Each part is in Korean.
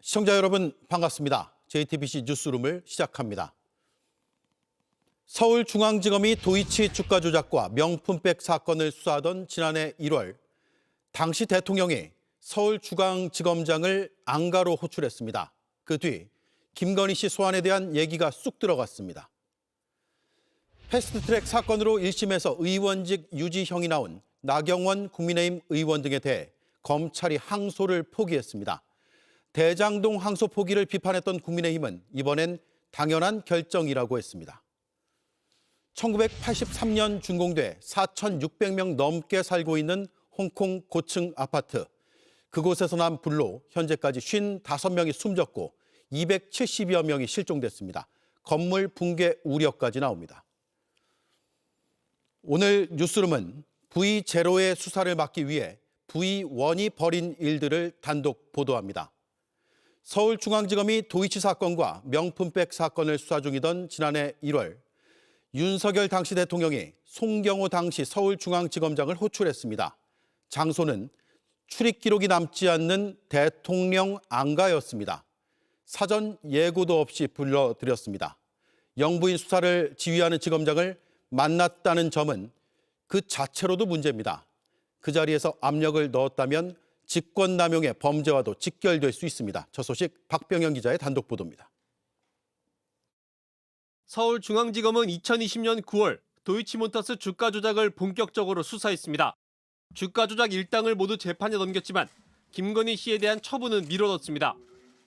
시청자 여러분 반갑습니다. JTBC 뉴스룸을 시작합니다. 서울중앙지검이 도이치 주가 조작과 명품백 사건을 수사하던 지난해 1월, 당시 대통령이 서울중앙지검장을 안가로 호출했습니다. 그 뒤 김건희 씨 소환에 대한 얘기가 쑥 들어갔습니다. 패스트트랙 사건으로 1심에서 의원직 유지형이 나온 나경원 국민의힘 의원 등에 대해 검찰이 항소를 포기했습니다. 대장동 항소 포기를 비판했던 국민의힘은 이번엔 당연한 결정이라고 했습니다. 1983년 준공돼 4,600명 넘게 살고 있는 홍콩 고층 아파트. 그곳에서 난 불로 현재까지 55명이 숨졌고 270여 명이 실종됐습니다. 건물 붕괴 우려까지 나옵니다. 오늘 뉴스룸은 V0의 수사를 막기 위해 V1이 벌인 일들을 단독 보도합니다. 서울중앙지검이 도이치 사건과 명품백 사건을 수사 중이던 지난해 1월, 윤석열 당시 대통령이 송경호 당시 서울중앙지검장을 호출했습니다. 장소는 출입 기록이 남지 않는 대통령 안가였습니다. 사전 예고도 없이 불러들였습니다. 영부인 수사를 지휘하는 지검장을 만났다는 점은 그 자체로도 문제입니다. 그 자리에서 압력을 넣었다면 직권남용의 범죄와도 직결될 수 있습니다. 저 소식 박병현 기자의 단독 보도입니다. 서울중앙지검은 2020년 9월 도이치모터스 주가 조작을 본격적으로 수사했습니다. 주가 조작 일당을 모두 재판에 넘겼지만 김건희 씨에 대한 처분은 미뤄뒀습니다.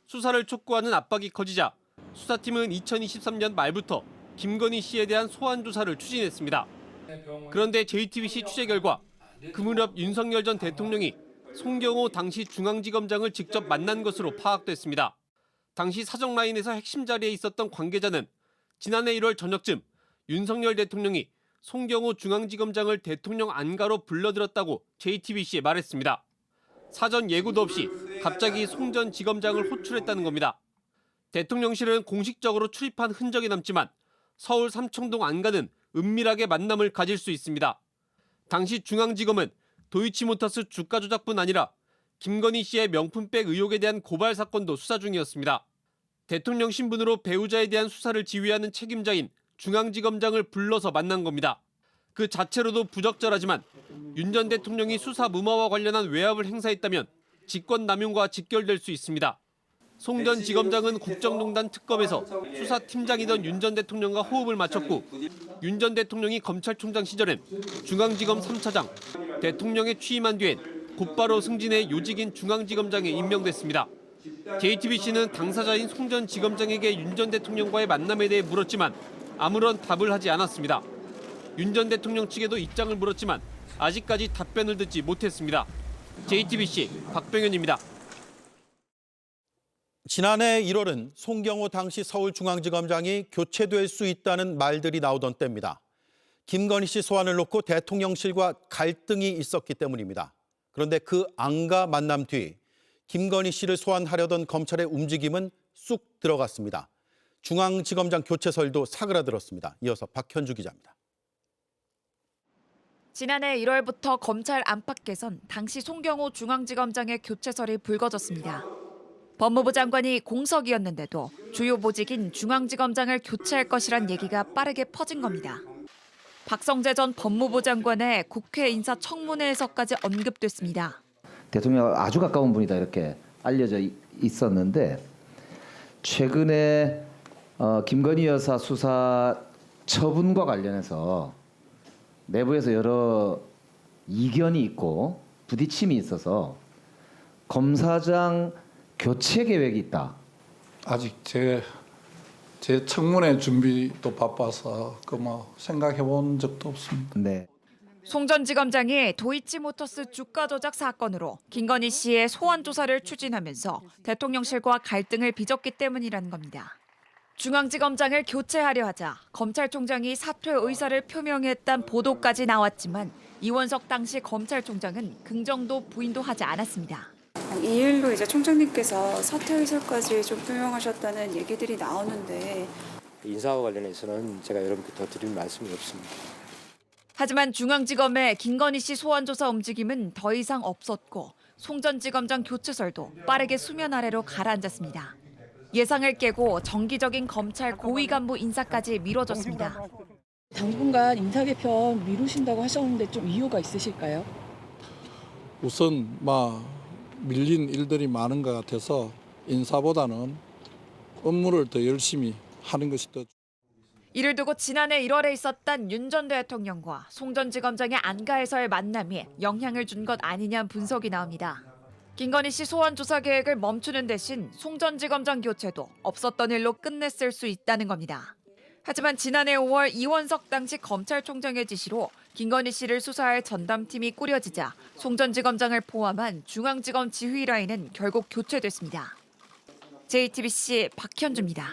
수사를 촉구하는 압박이 커지자 수사팀은 2023년 말부터 김건희 씨에 대한 소환 조사를 추진했습니다. 그런데 JTBC 취재 결과 그 무렵 윤석열 전 대통령이 송경호 당시 중앙지검장을 직접 만난 것으로 파악됐습니다. 당시 사정라인에서 핵심 자리에 있었던 관계자는 지난해 1월 저녁쯤 윤석열 대통령이 송경호 중앙지검장을 대통령 안가로 불러들였다고 JTBC에 말했습니다. 사전 예고도 없이 갑자기 송 전 지검장을 호출했다는 겁니다. 대통령실은 공식적으로 출입한 흔적이 남지만 서울 삼청동 안가는 은밀하게 만남을 가질 수 있습니다. 당시 중앙지검은 도이치모터스 주가 조작뿐 아니라 김건희 씨의 명품백 의혹에 대한 고발 사건도 수사 중이었습니다. 대통령 신분으로 배우자에 대한 수사를 지휘하는 책임자인 중앙지검장을 불러서 만난 겁니다. 그 자체로도 부적절하지만 윤 전 대통령이 수사 무마와 관련한 외압을 행사했다면 직권남용과 직결될 수 있습니다. 송 전 지검장은 국정농단 특검에서 수사팀장이던 윤 전 대통령과 호흡을 맞췄고 윤 전 대통령이 검찰총장 시절엔 중앙지검 3차장, 대통령에 취임한 뒤엔 곧바로 승진해 요직인 중앙지검장에 임명됐습니다. JTBC는 당사자인 송 전 지검장에게 윤 전 대통령과의 만남에 대해 물었지만 아무런 답을 하지 않았습니다. 윤 전 대통령 측에도 입장을 물었지만 아직까지 답변을 듣지 못했습니다. JTBC 박병현입니다. 지난해 1월은 송경호 당시 서울중앙지검장이 교체될 수 있다는 말들이 나오던 때입니다. 김건희 씨 소환을 놓고 대통령실과 갈등이 있었기 때문입니다. 그런데 그 안가 만남 뒤 김건희 씨를 소환하려던 검찰의 움직임은 쑥 들어갔습니다. 중앙지검장 교체설도 사그라들었습니다. 이어서 박현주 기자입니다. 지난해 1월부터 검찰 안팎에선 당시 송경호 중앙지검장의 교체설이 불거졌습니다. 법무부 장관이 공석이었는데도 주요 보직인 중앙지검장을 교체할 것이란 얘기가 빠르게 퍼진 겁니다. 박성재 전 법무부 장관의 국회 인사청문회에서까지 언급됐습니다. 대통령 아주 가까운 분이다 이렇게 알려져 있었는데 최근에 김건희 여사 수사 처분과 관련해서 내부에서 여러 이견이 있고 부딪힘이 있어서 검사장 교체 계획이 있다. 아직 제 청문회 준비도 바빠서 생각해 본 적도 없습니다. 네. 송 전 지검장이 도이치모터스 주가 조작 사건으로 김건희 씨의 소환 조사를 추진하면서 대통령실과 갈등을 빚었기 때문이라는 겁니다. 중앙지검장을 교체하려 하자 검찰총장이 사퇴 의사를 표명했다는 보도까지 나왔지만 이원석 당시 검찰총장은 긍정도 부인도 하지 않았습니다. 이 일로 이제 총장님께서 사퇴 의사까지 좀 표명하셨다는 얘기들이 나오는데 인사와 관련해서는 제가 여러분께 더 드릴 말씀이 없습니다. 하지만 중앙지검의 김건희 씨 소환 조사 움직임은 더 이상 없었고 송전지검장 교체설도 빠르게 수면 아래로 가라앉았습니다. 예상을 깨고 정기적인 검찰 고위 간부 인사까지 미뤄졌습니다. 당분간 인사 개편 미루신다고 하셨는데 좀 이유가 있으실까요? 우선 밀린 일들이 많은 것 같아서 인사보다는 업무를 더 열심히 하는 것이 더. 이를 두고 지난해 1월에 있었던 윤 전 대통령과 송전지검장의 안가에서의 만남이 영향을 준 것 아니냐는 분석이 나옵니다. 김건희 씨 소환 조사 계획을 멈추는 대신 송전지검장 교체도 없었던 일로 끝냈을 수 있다는 겁니다. 하지만 지난해 5월 이원석 당시 검찰총장의 지시로 김건희 씨를 수사할 전담팀이 꾸려지자 송전지검장을 포함한 중앙지검 지휘 라인은 결국 교체됐습니다. JTBC 박현주입니다.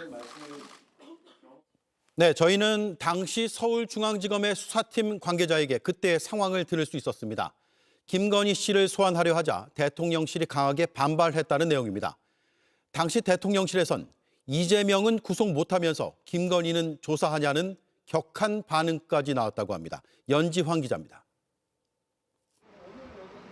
네, 저희는 당시 서울중앙지검의 수사팀 관계자에게 그때의 상황을 들을 수 있었습니다. 김건희 씨를 소환하려 하자 대통령실이 강하게 반발했다는 내용입니다. 당시 대통령실에선 이재명은 구속 못하면서 김건희는 조사하냐는 격한 반응까지 나왔다고 합니다. 연지환 기자입니다.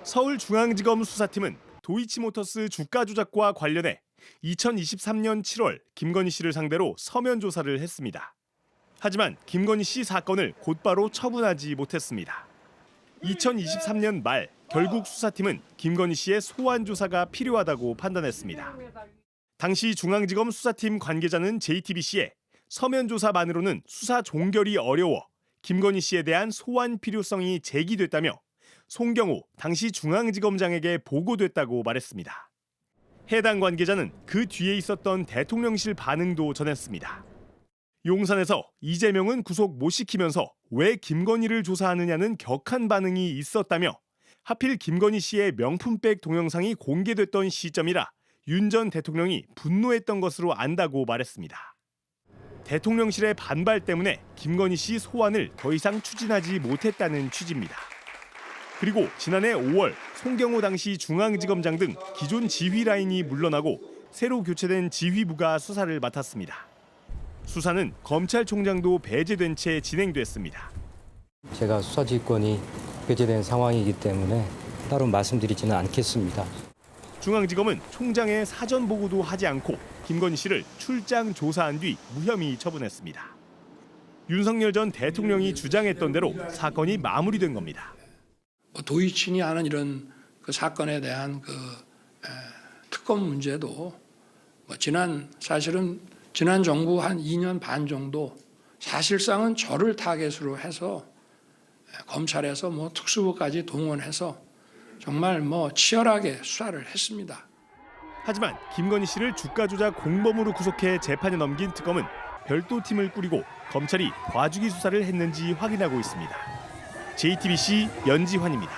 서울중앙지검 수사팀은 도이치모터스 주가 조작과 관련해 2023년 7월 김건희 씨를 상대로 서면 조사를 했습니다. 하지만 김건희 씨 사건을 곧바로 처분하지 못했습니다. 2023년 말 결국 수사팀은 김건희 씨의 소환 조사가 필요하다고 판단했습니다. 당시 중앙지검 수사팀 관계자는 JTBC에 서면 조사만으로는 수사 종결이 어려워 김건희 씨에 대한 소환 필요성이 제기됐다며 송경호 당시 중앙지검장에게 보고됐다고 말했습니다. 해당 관계자는 그 뒤에 있었던 대통령실 반응도 전했습니다. 용산에서 이재명은 구속 못 시키면서 왜 김건희를 조사하느냐는 격한 반응이 있었다며 하필 김건희 씨의 명품백 동영상이 공개됐던 시점이라 윤 전 대통령이 분노했던 것으로 안다고 말했습니다. 대통령실의 반발 때문에 김건희 씨 소환을 더 이상 추진하지 못했다는 취지입니다. 그리고 지난해 5월 송경호 당시 중앙지검장 등 기존 지휘 라인이 물러나고 새로 교체된 지휘부가 수사를 맡았습니다. 수사는 검찰총장도 배제된 채 진행됐습니다. 제가 수사지휘권이 배제된 상황이기 때문에 따로 말씀드리지는 않겠습니다. 중앙지검은 총장의 사전 보고도 하지 않고 김건희 씨를 출장 조사한 뒤 무혐의 처분했습니다. 윤석열 전 대통령이 주장했던 대로 사건이 마무리된 겁니다. 도이친이 하는 이런 그 사건에 대한 특검 문제도 사실은 지난 정부 한 2년 반 정도 사실상은 저를 타겟으로 해서 검찰에서 특수부까지 동원해서 정말 치열하게 수사를 했습니다. 하지만 김건희 씨를 주가 조작 공범으로 구속해 재판에 넘긴 특검은 별도 팀을 꾸리고 검찰이 봐주기 수사를 했는지 확인하고 있습니다. JTBC 연지환입니다.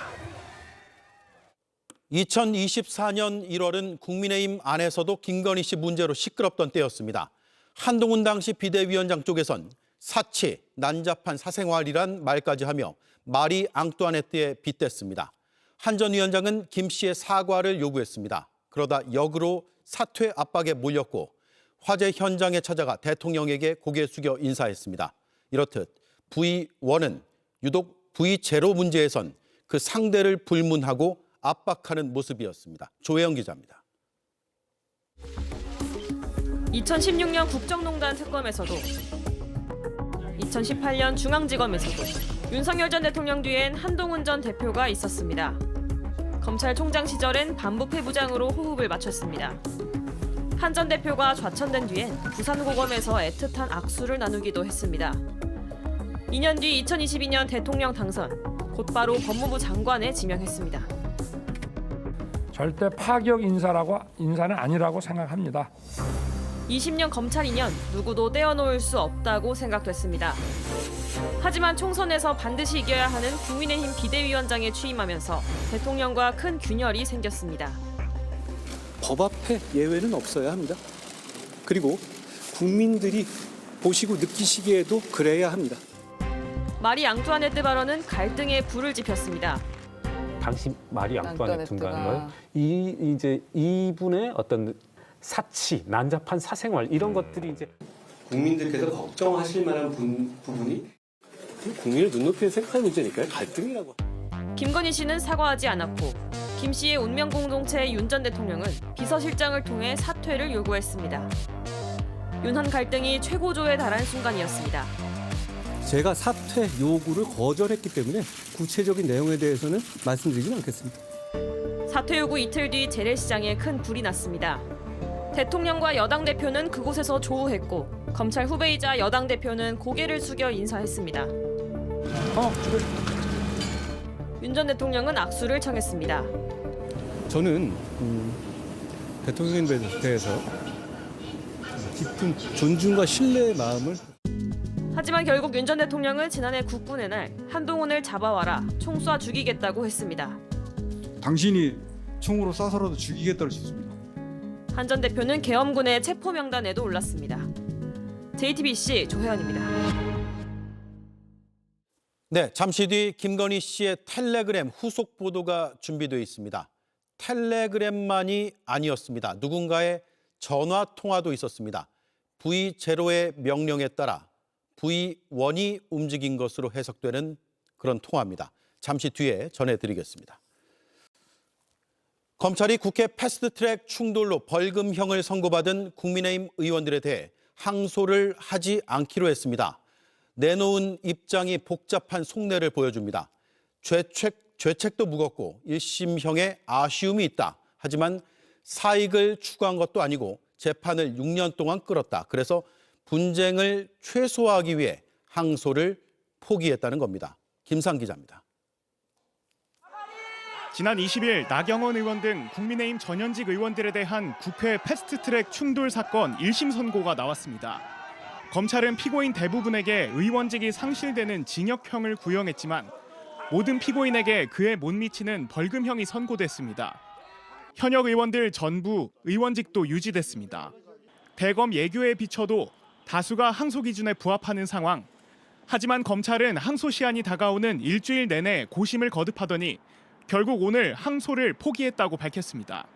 2024년 1월은 국민의힘 안에서도 김건희 씨 문제로 시끄럽던 때였습니다. 한동훈 당시 비대위원장 쪽에선 사치, 난잡한 사생활이란 말까지 하며 마리 앙뚜아네트에 빗댔습니다. 한 전 위원장은 김 씨의 사과를 요구했습니다. 그러다 역으로 사퇴 압박에 몰렸고 화재 현장에 찾아가 대통령에게 고개 숙여 인사했습니다. 이렇듯 V1은 유독 V0 문제에선 그 상대를 불문하고 압박하는 모습이었습니다. 조혜영 기자입니다. 2016년 국정농단 특검에서도 2018년 중앙지검에서도 윤석열 전 대통령 뒤엔 한동훈 전 대표가 있었습니다. 검찰총장 시절엔 반부패부장으로 호흡을 맞췄습니다. 한 전 대표가 좌천된 뒤엔 부산고검에서 애틋한 악수를 나누기도 했습니다. 2년 뒤 2022년 대통령 당선, 곧바로 법무부 장관에 지명했습니다. 절대 파격 인사는 아니라고 생각합니다. 20년 검찰 2년 누구도 떼어놓을 수 없다고 생각됐습니다. 하지만 총선에서 반드시 이겨야 하는 국민의힘 비대위원장에 취임하면서 대통령과 큰 균열이 생겼습니다. 법 앞에 예외는 없어야 합니다. 그리고 국민들이 보시고 느끼시기에도 그래야 합니다. 마리 앙뚜아네트 발언은 갈등에 불을 지폈습니다. 당시 마리 앙뚜아네트인가요? 이분의 어떤 사치, 난잡한 사생활 이런 것들이 이제 국민들께서 걱정하실 만한 부분이 국민을 눈높이에 생각하는 문제니까요. 갈등이라고. 김건희 씨는 사과하지 않았고 김 씨의 운명 공동체 윤 전 대통령은 비서실장을 통해 사퇴를 요구했습니다. 윤헌 갈등이 최고조에 달한 순간이었습니다. 제가 사퇴 요구를 거절했기 때문에 구체적인 내용에 대해서는 말씀드리진 않겠습니다. 사퇴 요구 이틀 뒤 재래시장에 큰 불이 났습니다. 대통령과 여당 대표는 그곳에서 조우했고 검찰 후배이자 여당 대표는 고개를 숙여 인사했습니다. 윤 전 대통령은 악수를 청했습니다. 저는 대통령에 대해서 깊은 존중과 신뢰의 마음을 하지만 결국 윤 전 대통령은 지난해 국군의 날 한동훈을 잡아와라, 총 쏴 죽이겠다고 했습니다. 당신이 총으로 쏴서라도 죽이겠다고 했습니다. 한 전 대표는 계엄군의 체포 명단에도 올랐습니다. JTBC 조혜연입니다. 네, 잠시 뒤 김건희 씨의 텔레그램 후속 보도가 준비되어 있습니다. 텔레그램만이 아니었습니다. 누군가의 전화 통화도 있었습니다. V0의 명령에 따라 V1이 움직인 것으로 해석되는 그런 통화입니다. 잠시 뒤에 전해드리겠습니다. 검찰이 국회 패스트트랙 충돌로 벌금형을 선고받은 국민의힘 의원들에 대해 항소를 하지 않기로 했습니다. 내놓은 입장이 복잡한 속내를 보여줍니다. 죄책도 무겁고 1심형에 아쉬움이 있다. 하지만 사익을 추구한 것도 아니고 재판을 6년 동안 끌었다. 그래서 분쟁을 최소화하기 위해 항소를 포기했다는 겁니다. 김상 기자입니다. 지난 20일 나경원 의원 등 국민의힘 전현직 의원들에 대한 국회 패스트트랙 충돌 사건 1심 선고가 나왔습니다. 검찰은 피고인 대부분에게 의원직이 상실되는 징역형을 구형했지만 모든 피고인에게 그에 못 미치는 벌금형이 선고됐습니다. 현역 의원들 전부 의원직도 유지됐습니다. 대검 예규에 비춰도 다수가 항소 기준에 부합하는 상황. 하지만 검찰은 항소 시한이 다가오는 일주일 내내 고심을 거듭하더니 결국 오늘 항소를 포기했다고 밝혔습니다.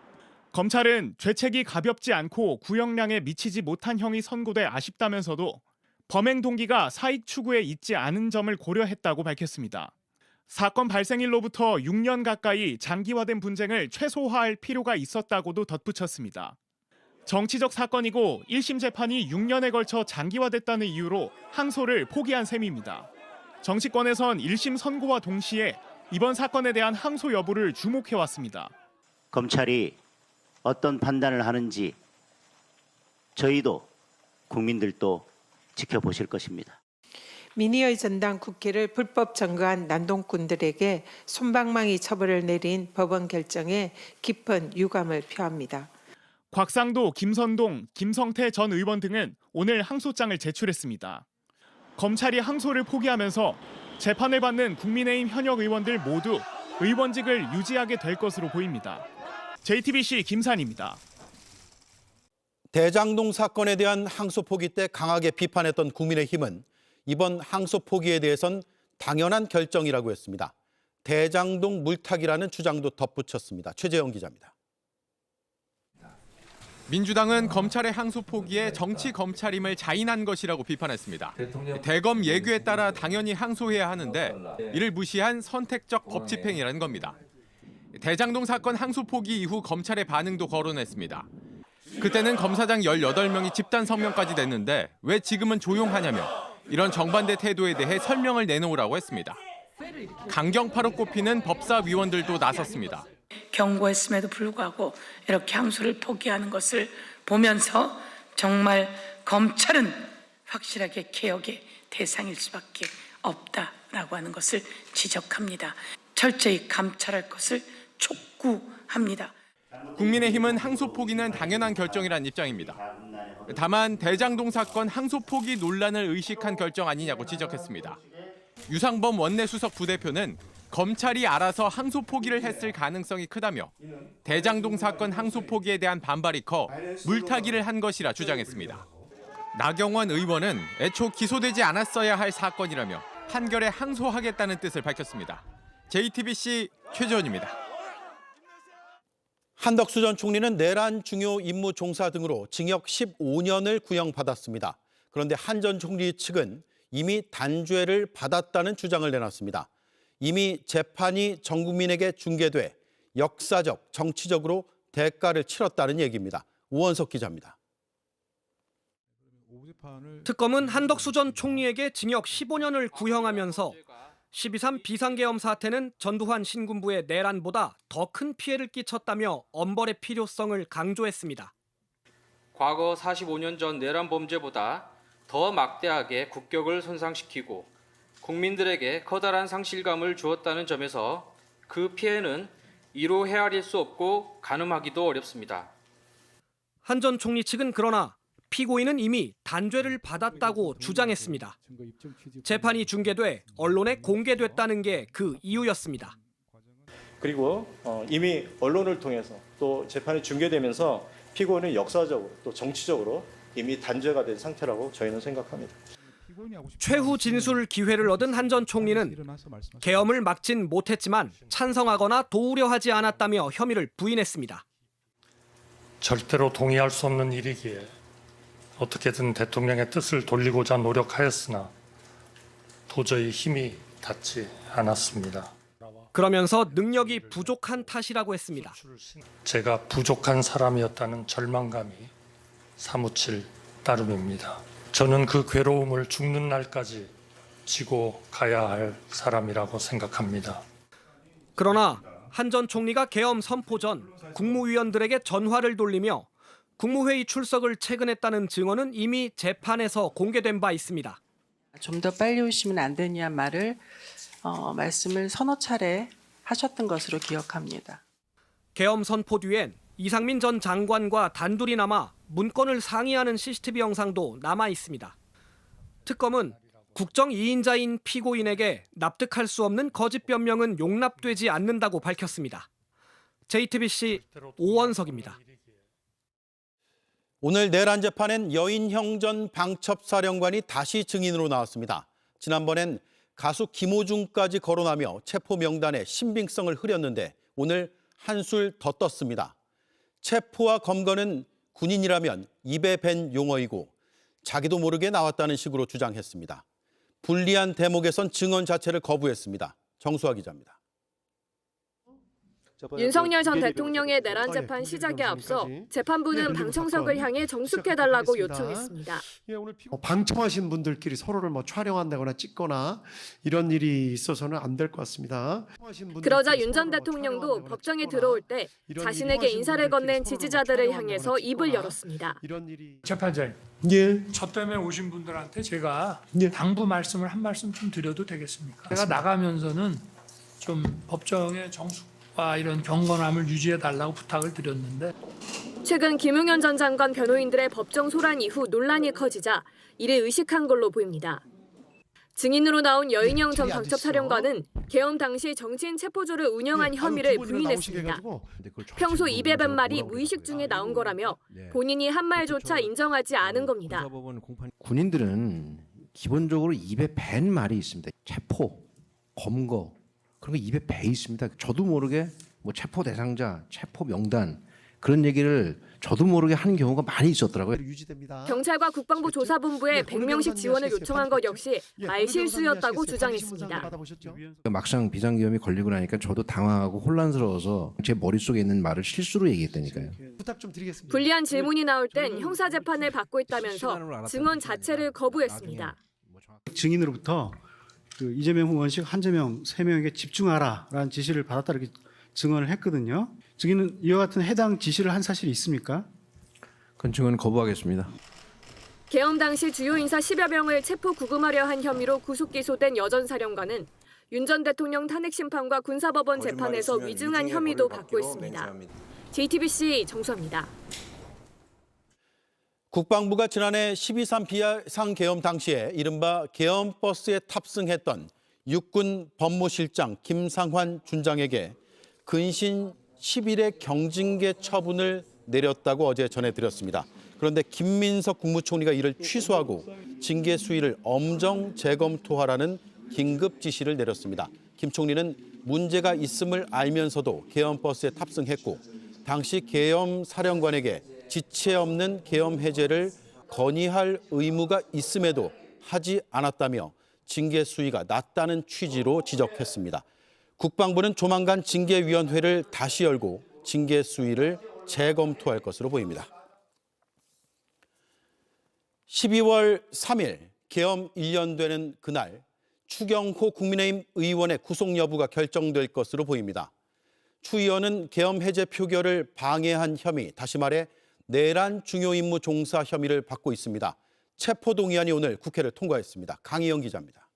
검찰은 죄책이 가볍지 않고 구형량에 미치지 못한 형이 선고돼 아쉽다면서도 범행 동기가 사익 추구에 있지 않은 점을 고려했다고 밝혔습니다. 사건 발생일로부터 6년 가까이 장기화된 분쟁을 최소화할 필요가 있었다고도 덧붙였습니다. 정치적 사건이고 1심 재판이 6년에 걸쳐 장기화됐다는 이유로 항소를 포기한 셈입니다. 정치권에선 1심 선고와 동시에 이번 사건에 대한 항소 여부를 주목해왔습니다. 검찰이 어떤 판단을 하는지 저희도 국민들도 지켜보실 것입니다. 민의의 전당 국회를 불법 점거한 난동꾼들에게 솜방망이 처벌을 내린 법원 결정에 깊은 유감을 표합니다. 곽상도, 김선동, 김성태 전 의원 등은 오늘 항소장을 제출했습니다. 검찰이 항소를 포기하면서 재판을 받는 국민의힘 현역 의원들 모두 의원직을 유지하게 될 것으로 보입니다. JTBC 김산입니다. 대장동 사건에 대한 항소 포기 때 강하게 비판했던 국민의힘은 이번 항소 포기에 대해선 당연한 결정이라고 했습니다. 대장동 물타기라는 주장도 덧붙였습니다. 최재영 기자입니다. 민주당은 검찰의 항소 포기에 정치 검찰임을 자인한 것이라고 비판했습니다. 대검 예규에 따라 당연히 항소해야 하는데 이를 무시한 선택적 법 집행이라는 겁니다. 대장동 사건 항소 포기 이후 검찰의 반응도 거론했습니다. 그때는 검사장 18명이 집단 성명까지 냈는데 왜 지금은 조용하냐며 이런 정반대 태도에 대해 설명을 내놓으라고 했습니다. 강경파로 꼽히는 법사위원들도 나섰습니다. 경고했음에도 불구하고 이렇게 항소를 포기하는 것을 보면서 정말 검찰은 확실하게 개혁의 대상일 수밖에 없다라고 하는 것을 지적합니다. 철저히 감찰할 것을 촉구합니다. 국민의힘은 항소 포기는 당연한 결정이란 입장입니다. 다만 대장동 사건 항소 포기 논란을 의식한 결정 아니냐고 지적했습니다. 유상범 원내수석 부대표는 검찰이 알아서 항소 포기를 했을 가능성이 크다며 대장동 사건 항소 포기에 대한 반발이 커 물타기를 한 것이라 주장했습니다. 나경원 의원은 애초 기소되지 않았어야 할 사건이라며 판결에 항소하겠다는 뜻을 밝혔습니다. JTBC 최재원입니다. 한덕수 전 총리는 내란 중요 임무 종사 등으로 징역 15년을 구형받았습니다. 그런데 한 전 총리 측은 이미 단죄를 받았다는 주장을 내놨습니다. 이미 재판이 전 국민에게 중계돼 역사적, 정치적으로 대가를 치렀다는 얘기입니다. 우원석 기자입니다. 특검은 한덕수 전 총리에게 징역 15년을 구형하면서 12.3 비상계엄 사태는 전두환 신군부의 내란보다 더 큰 피해를 끼쳤다며 엄벌의 필요성을 강조했습니다. 과거 45년 전 내란 범죄보다 더 막대하게 국격을 손상시키고 국민들에게 커다란 상실감을 주었다는 점에서 그 피해는 이루 헤아릴 수 없고 가늠하기도 어렵습니다. 한 전 총리 측은 그러나 피고인은 이미 단죄를 받았다고 주장했습니다. 재판이 중계돼 언론에 공개됐다는 게 그 이유였습니다. 그리고 이미 언론을 통해서 또 재판이 중계되면서 피고인은 역사적으로 또 정치적으로 이미 단죄가 된 상태라고 저희는 생각합니다. 최후 진술 기회를 얻은 한 전 총리는 계엄을 막진 못했지만 찬성하거나 도우려 하지 않았다며 혐의를 부인했습니다. 절대로 동의할 수 없는 일이기에 어떻게든 대통령의 뜻을 돌리고자 노력하였으나 도저히 힘이 닿지 않았습니다. 그러면서 능력이 부족한 탓이라고 했습니다. 제가 부족한 사람이었다는 절망감이 사무칠 따름입니다. 저는 그 괴로움을 죽는 날까지 지고 가야 할 사람이라고 생각합니다. 그러나 한 전 총리가 계엄 선포 전 국무위원들에게 전화를 돌리며 국무회의 출석을 체근했다는 증언은 이미 재판에서 공개된 바 있습니다. 좀 더 빨리 오시면 안 되냐 말씀을 서너 차례 하셨던 것으로 기억합니다. 계엄 선포 뒤엔 이상민 전 장관과 단둘이 남아 문건을 상의하는 CCTV 영상도 남아 있습니다. 특검은 국정 2인자인 피고인에게 납득할 수 없는 거짓 변명은 용납되지 않는다고 밝혔습니다. JTBC 오원석입니다. 오늘 내란 재판엔 여인형 전 방첩사령관이 다시 증인으로 나왔습니다. 지난번엔 가수 김호중까지 거론하며 체포 명단의 신빙성을 흐렸는데 오늘 한술 더 떴습니다. 체포와 검거는 군인이라면 입에 밴 용어이고 자기도 모르게 나왔다는 식으로 주장했습니다. 불리한 대목에선 증언 자체를 거부했습니다. 정수아 기자입니다. 윤석열 전 대통령의 내란 재판 시작에 앞서 재판부는 방청석을 향해 정숙해달라고 요청했습니다. 방청하신 분들끼리 서로를 촬영한다거나 찍거나 이런 일이 있어서는 안 될 것 같습니다. 그러자 윤 전 대통령도 법정에 들어올 때 자신에게 인사를 건넨 지지자들을 향해서 입을 열었습니다. 재판장님, 저 때문에 오신 분들한테 제가 당부 말씀을 한 말씀 좀 드려도 되겠습니까? 제가 나가면서는 좀 법정의 정숙과 이런 경건함을 유지해 달라고 부탁을 드렸는데 최근 김용현 전 장관 변호인들의 법정 소란 이후 논란이 커지자 이를 의식한 걸로 보입니다. 증인으로 나온 여인형 전 방첩사령관은 계엄 당시 정치인 체포조를 운영한 혐의를 부인했습니다. 평소 입에 밴 말이 무의식 중에 나온 거라며 본인이 한 말조차 인정하지 않은 겁니다. 군인들은 기본적으로 입에 밴 말이 있습니다. 체포, 검거 그런 거 입에 배 있습니다. 저도 모르게 체포 대상자, 체포 명단 그런 얘기를 저도 모르게 하는 경우가 많이 있었더라고요. 경찰과 국방부 조사본부에 100명씩 지원을 요청한 것 역시 말실수였다고 주장했습니다. 막상 비상계엄이 걸리고 나니까 저도 당황하고 혼란스러워서 제 머릿속에 있는 말을 실수로 얘기했다니까요. 부탁 좀 드리겠습니다. 불리한 질문이 나올 땐 형사재판을 받고 있다면서 증언 자체를 거부했습니다. 증인으로부터 이재명 의원식 한재명 3명에게 집중하라라는 지시를 받았다 이렇게 증언을 했거든요. 증인은 이와 같은 해당 지시를 한 사실이 있습니까? 그건 증언 거부하겠습니다. 계엄 당시 주요 인사 10여 명을 체포 구금하려 한 혐의로 구속 기소된 여 전 사령관은 윤 전 대통령 탄핵 심판과 군사법원 재판에서 위증한 혐의도 받고 있습니다. JTBC 정수아입니다. 국방부가 지난해 12.3 비상계엄 당시에 이른바 계엄버스에 탑승했던 육군 법무실장 김상환 준장에게 근신 10일의 경징계 처분을 내렸다고 어제 전해드렸습니다. 그런데 김민석 국무총리가 이를 취소하고 징계 수위를 엄정 재검토하라는 긴급 지시를 내렸습니다. 김 총리는 문제가 있음을 알면서도 계엄버스에 탑승했고 당시 계엄 사령관에게 지체 없는 계엄 해제를 건의할 의무가 있음에도 하지 않았다며 징계 수위가 낮다는 취지로 지적했습니다. 국방부는 조만간 징계위원회를 다시 열고 징계 수위를 재검토할 것으로 보입니다. 12월 3일 계엄 1년 되는 그날 추경호 국민의힘 의원의 구속 여부가 결정될 것으로 보입니다. 추 의원은 계엄 해제 표결을 방해한 혐의, 다시 말해 내란 중요 임무 종사 혐의를 받고 있습니다. 체포동의안이 오늘 국회를 통과했습니다. 강희영 기자입니다.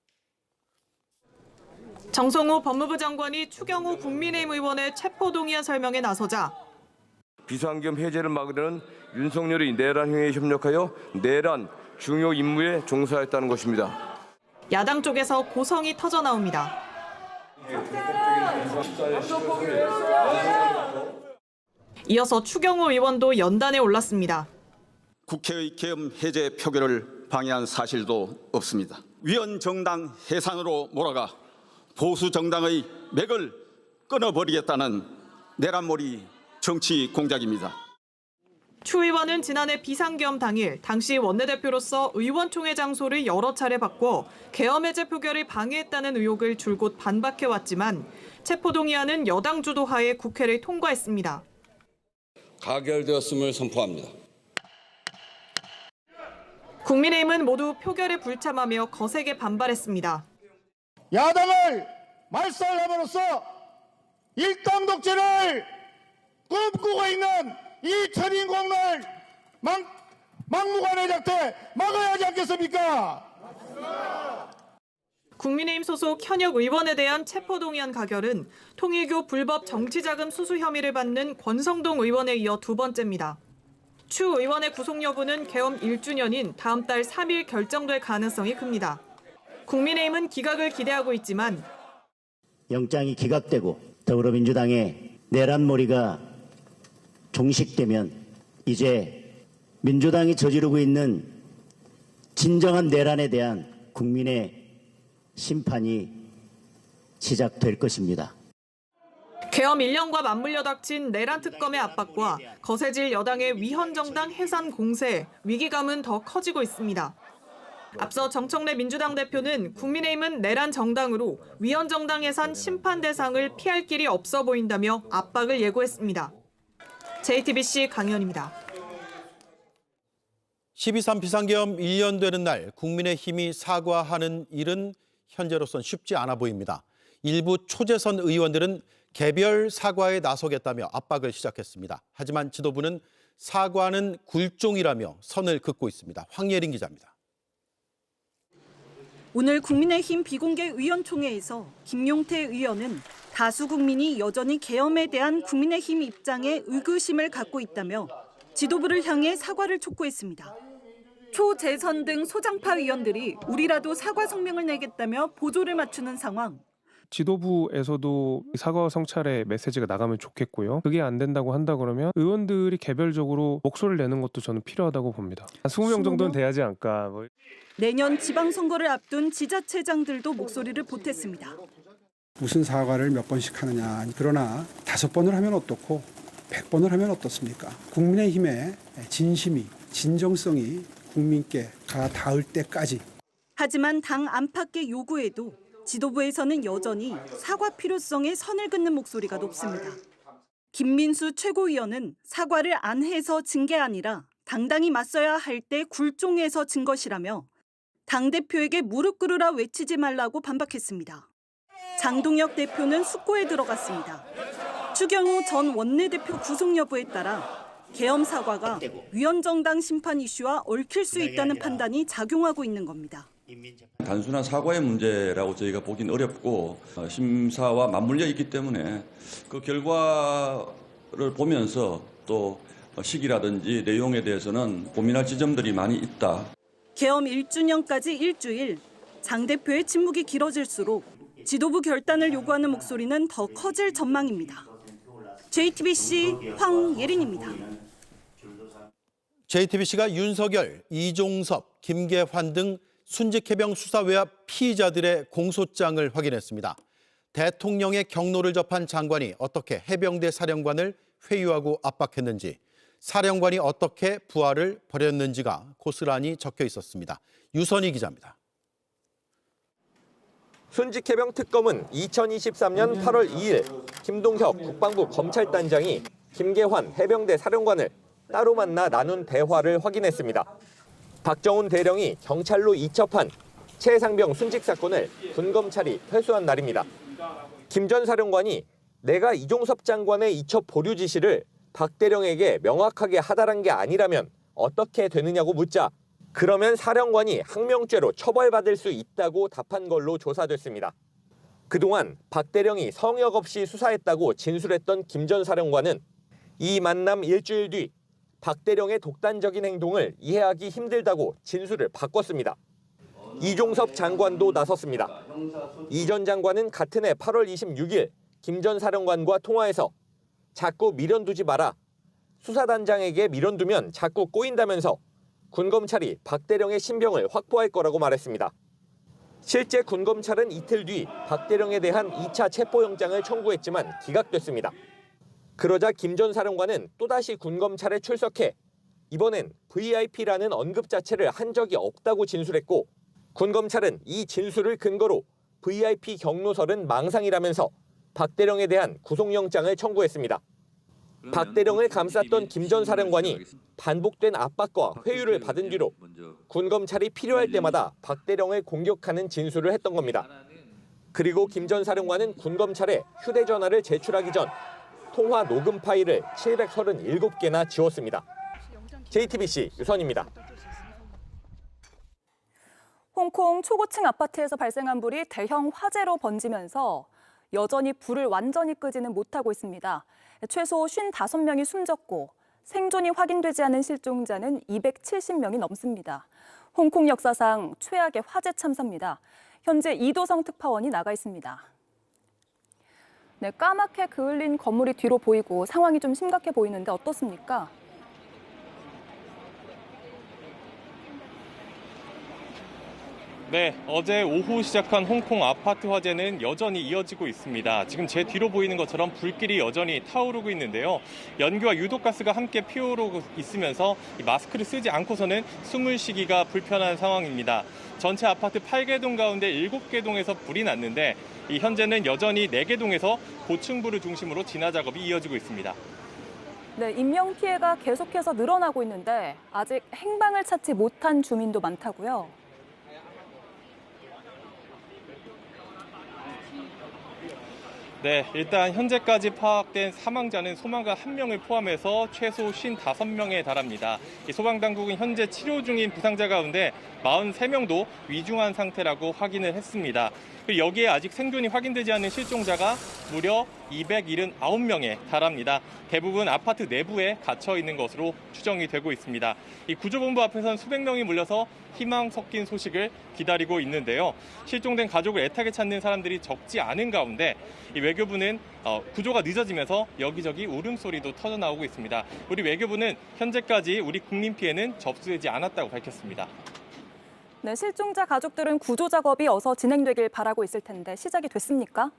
정성호 법무부 장관이 추경호 국민의힘 의원의 체포동의안 설명에 나서자 비상계엄 해제를 막으려는 윤석열이 내란 행위에 협력하여 내란 중요 임무에 종사했다는 것입니다. 야당 쪽에서 고성이 터져 나옵니다. 이어서 추경호 의원도 연단에 올랐습니다. 국회의 계엄 해제 표결을 방해한 사실도 없습니다. 위헌 정당 해산으로 몰아가 보수 정당의 맥을 끊어버리겠다는 내란몰이 정치 공작입니다. 추 의원은 지난해 비상계엄 당일 당시 원내대표로서 의원총회 장소를 여러 차례 바꿔 계엄 해제 표결을 방해했다는 의혹을 줄곧 반박해왔지만 체포동의안은 여당 주도하에 국회를 통과했습니다. 가결되었음을 선포합니다. 국민의힘은 모두 표결에 불참하며 거세게 반발했습니다. 야당을 말살함으로써 일당 독재를 꿈꾸고 있는 이 천인공을 막무가내 작태 막아야 하지 않겠습니까? 국민의힘 소속 현역 의원에 대한 체포동의안 가결은 통일교 불법 정치자금 수수 혐의를 받는 권성동 의원에 이어 두 번째입니다. 추 의원의 구속 여부는 계엄 1주년인 다음 달 3일 결정될 가능성이 큽니다. 국민의힘은 기각을 기대하고 있지만 영장이 기각되고 더불어민주당의 내란몰이가 종식되면 이제 민주당이 저지르고 있는 진정한 내란에 대한 국민의 심판이 시작될 것입니다. 계엄 1년과 맞물려 닥친 내란 특검의 압박과 거세질 여당의 위헌정당 해산 공세, 위기감은 더 커지고 있습니다. 앞서 정청래 민주당 대표는 국민의힘은 내란 정당으로 위헌정당 해산 심판 대상을 피할 길이 없어 보인다며 압박을 예고했습니다. JTBC 강현입니다. 12.3 비상계엄 1년 되는 날 국민의힘이 사과하는 일은 현재로선 쉽지 않아 보입니다. 일부 초재선 의원들은 개별 사과에 나서겠다며 압박을 시작했습니다. 하지만 지도부는 사과는 굴종이라며 선을 긋고 있습니다. 황예린 기자입니다. 오늘 국민의힘 비공개 의원총회에서 김용태 의원은 다수 국민이 여전히 계엄에 대한 국민의힘 입장에 의구심을 갖고 있다며 지도부를 향해 사과를 촉구했습니다. 초재선 등 소장파 의원들이 우리라도 사과 성명을 내겠다며 보조를 맞추는 상황. 지도부에서도 사과 성찰의 메시지가 나가면 좋겠고요. 그게 안 된다고 한다 그러면 의원들이 개별적으로 목소리를 내는 것도 저는 필요하다고 봅니다. 20명 정도는 돼야지 않을까. 내년 지방선거를 앞둔 지자체장들도 목소리를 보탰습니다. 무슨 사과를 몇 번씩 하느냐. 그러나 5번을 하면 어떻고 100번을 하면 어떻습니까? 국민의힘의 진심이, 진정성이 국민께 가 닿을 때까지. 하지만 당 안팎의 요구에도 지도부에서는 여전히 사과 필요성에 선을 긋는 목소리가 높습니다. 김민수 최고위원은 사과를 안 해서 진 게 아니라 당당히 맞서야 할 때 굴종해서 진 것이라며 당대표에게 무릎 꿇으라 외치지 말라고 반박했습니다. 장동혁 대표는 숙고에 들어갔습니다. 추경호 전 원내대표 구속 여부에 따라 계엄 사과가 위헌정당 심판 이슈와 얽힐 수 있다는 판단이 작용하고 있는 겁니다. 단순한 사과의 문제라고 저희가 보기는 어렵고 심사와 맞물려 있기 때문에 그 결과를 보면서 또 시기라든지 내용에 대해서는 고민할 지점들이 많이 있다. 계엄 1주년까지 일주일, 장 대표의 침묵이 길어질수록 지도부 결단을 요구하는 목소리는 더 커질 전망입니다. JTBC 황예린입니다. JTBC가 윤석열, 이종섭, 김계환 등 순직해병 수사외압 피의자들의 공소장을 확인했습니다. 대통령의 경로를 접한 장관이 어떻게 해병대 사령관을 회유하고 압박했는지, 사령관이 어떻게 부하를 벌였는지가 고스란히 적혀 있었습니다. 유선희 기자입니다. 순직해병 특검은 2023년 8월 2일 김동혁 국방부 검찰단장이 김계환 해병대 사령관을 따로 만나 나눈 대화를 확인했습니다. 박정훈 대령이 경찰로 이첩한 최상병 순직 사건을 군검찰이 회수한 날입니다. 김 전 사령관이 내가 이종섭 장관의 이첩 보류 지시를 박 대령에게 명확하게 하달한 게 아니라면 어떻게 되느냐고 묻자 그러면 사령관이 항명죄로 처벌받을 수 있다고 답한 걸로 조사됐습니다. 그동안 박 대령이 성역 없이 수사했다고 진술했던 김 전 사령관은 이 만남 일주일 뒤 박 대령의 독단적인 행동을 이해하기 힘들다고 진술을 바꿨습니다. 이종섭 장관도 나섰습니다. 이 전 장관은 같은 해 8월 26일 김 전 사령관과 통화해서 자꾸 미련두지 마라. 수사단장에게 미련두면 자꾸 꼬인다면서 군검찰이 박 대령의 신병을 확보할 거라고 말했습니다. 실제 군검찰은 이틀 뒤 박 대령에 대한 2차 체포영장을 청구했지만 기각됐습니다. 그러자 김 전 사령관은 또다시 군검찰에 출석해 이번엔 VIP라는 언급 자체를 한 적이 없다고 진술했고 군검찰은 이 진술을 근거로 VIP 경로설은 망상이라면서 박 대령에 대한 구속영장을 청구했습니다. 박 대령을 감쌌던 김 전 사령관이 반복된 압박과 회유를 받은 뒤로 군검찰이 필요할 때마다 박 대령을 공격하는 진술을 했던 겁니다. 그리고 김 전 사령관은 군검찰에 휴대전화를 제출하기 전 통화 녹음 파일을 737개나 지웠습니다. JTBC 유선입니다. 홍콩 초고층 아파트에서 발생한 불이 대형 화재로 번지면서 여전히 불을 완전히 끄지는 못하고 있습니다. 최소 55명이 숨졌고 생존이 확인되지 않은 실종자는 270명이 넘습니다. 홍콩 역사상 최악의 화재 참사입니다. 현재 이도성 특파원이 나가 있습니다. 네, 까맣게 그을린 건물이 뒤로 보이고 상황이 좀 심각해 보이는데 어떻습니까? 네, 어제 오후 시작한 홍콩 아파트 화재는 여전히 이어지고 있습니다. 지금 제 뒤로 보이는 것처럼 불길이 여전히 타오르고 있는데요. 연기와 유독가스가 함께 피어오르고 있으면서 마스크를 쓰지 않고서는 숨을 쉬기가 불편한 상황입니다. 전체 아파트 8개 동 가운데 7개 동에서 불이 났는데 현재는 여전히 4개 동에서 고층부를 중심으로 진화 작업이 이어지고 있습니다. 네, 인명피해가 계속해서 늘어나고 있는데 아직 행방을 찾지 못한 주민도 많다고요. 네, 일단 현재까지 파악된 사망자는 소방관 1명을 포함해서 최소 55명에 달합니다. 소방당국은 현재 치료 중인 부상자 가운데 43명도 위중한 상태라고 확인을 했습니다. 그리고 여기에 아직 생존이 확인되지 않은 실종자가 무려 279명에 달합니다. 대부분 아파트 내부에 갇혀 있는 것으로 추정이 되고 있습니다. 이 구조본부 앞에서는 수백 명이 몰려서 희망 섞인 소식을 기다리고 있는데요. 실종된 가족을 애타게 찾는 사람들이 적지 않은 가운데 이 외교부는 구조가 늦어지면서 여기저기 울음소리도 터져나오고 있습니다. 우리 외교부는 현재까지 우리 국민 피해는 접수되지 않았다고 밝혔습니다. 네, 실종자 가족들은 구조 작업이 어서 진행되길 바라고 있을 텐데 시작이 됐습니까?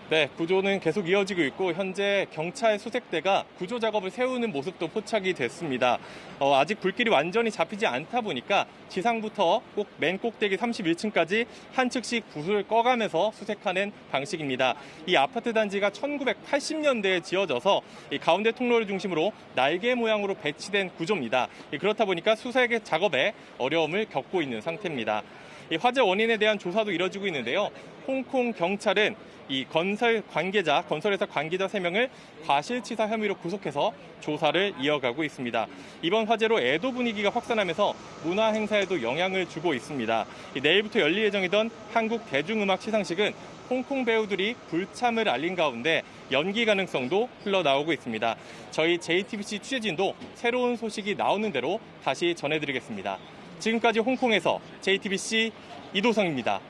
네, 구조는 계속 이어지고 있고 현재 경찰 수색대가 구조 작업을 세우는 모습도 포착이 됐습니다. 아직 불길이 완전히 잡히지 않다 보니까 지상부터 꼭 맨 꼭대기 31층까지 한 층씩 불을 꺼가면서 수색하는 방식입니다. 이 아파트 단지가 1980년대에 지어져서 이 가운데 통로를 중심으로 날개 모양으로 배치된 구조입니다. 그렇다 보니까 수색 작업에 어려움을 겪고 있는 상태입니다. 이 화재 원인에 대한 조사도 이뤄지고 있는데요. 홍콩 경찰은 이 건설회사 관계자 3명을 과실치사 혐의로 구속해서 조사를 이어가고 있습니다. 이번 화재로 애도 분위기가 확산하면서 문화 행사에도 영향을 주고 있습니다. 내일부터 열릴 예정이던 한국 대중음악 시상식은 홍콩 배우들이 불참을 알린 가운데 연기 가능성도 흘러나오고 있습니다. 저희 JTBC 취재진도 새로운 소식이 나오는 대로 다시 전해드리겠습니다. 지금까지 홍콩에서 JTBC 이도성입니다.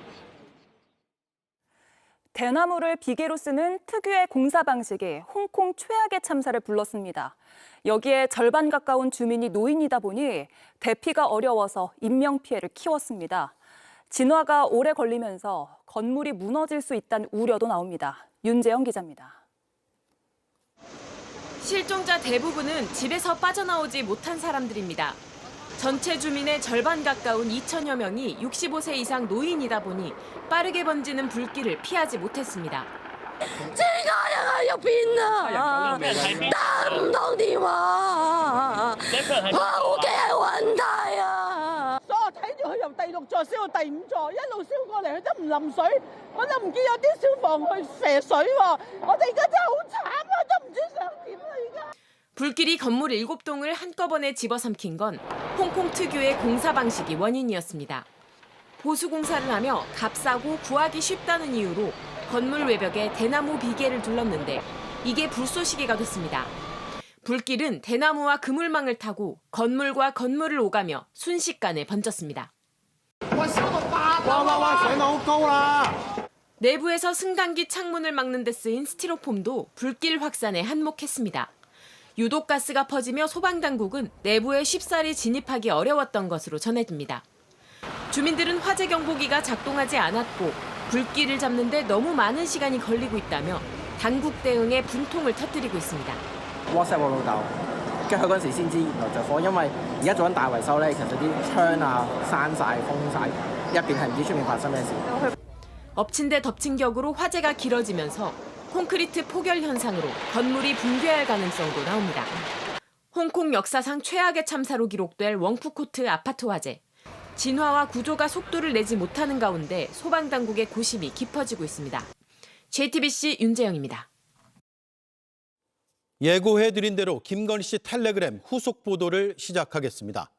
대나무를 비계로 쓰는 특유의 공사 방식이 홍콩 최악의 참사를 불렀습니다. 여기에 절반 가까운 주민이 노인이다 보니 대피가 어려워서 인명피해를 키웠습니다. 진화가 오래 걸리면서 건물이 무너질 수 있다는 우려도 나옵니다. 윤재영 기자입니다. 실종자 대부분은 집에서 빠져나오지 못한 사람들입니다. 전체 주민의 절반 가까운 2천여 명이 65세 이상 노인이다 보니 빠르게 번지는 불길을 피하지 못했습니다. 這家人喺入邊啊，打唔到電話啊，我屋企係雲梯啊。所以我睇住佢由第6座燒到第5座，一路燒過嚟，佢都唔淋水，我都唔見有啲消防去射水喎。我哋而家真係好慘啊，都唔知想點啦而家。 불길이 건물 7동을 한꺼번에 집어삼킨 건 홍콩 특유의 공사 방식이 원인이었습니다. 보수 공사를 하며 값싸고 구하기 쉽다는 이유로 건물 외벽에 대나무 비계를 둘렀는데 이게 불쏘시개가 됐습니다. 불길은 대나무와 그물망을 타고 건물과 건물을 오가며 순식간에 번졌습니다. 내부에서 승강기 창문을 막는 데 쓰인 스티로폼도 불길 확산에 한몫했습니다. 유독 가스가 퍼지며 소방당국은 내부에 쉽사리 진입하기 어려웠던 것으로 전해집니다. 주민들은 화재 경보기가 작동하지 않았고 불길을 잡는 데 너무 많은 시간이 걸리고 있다며 당국 대응에 분통을 터뜨리고 있습니다. WhatsApp 我老豆，跟佢嗰陣時先知原來着火，因為而家做緊大維修咧，其實啲窗啊閂晒、封晒，入邊係唔知出面發生咩事。 엎친 데 덮친 격으로 화재가 길어지면서 콘크리트 포결 현상으로 건물이 붕괴할 가능성도 나옵니다. 홍콩 역사상 최악의 참사로 기록될 웡푸코트 아파트 화재. 진화와 구조가 속도를 내지 못하는 가운데 소방당국의 고심이 깊어지고 있습니다. JTBC 윤재영입니다. 예고해드린 대로 김건희 씨 텔레그램 후속 보도를 시작하겠습니다.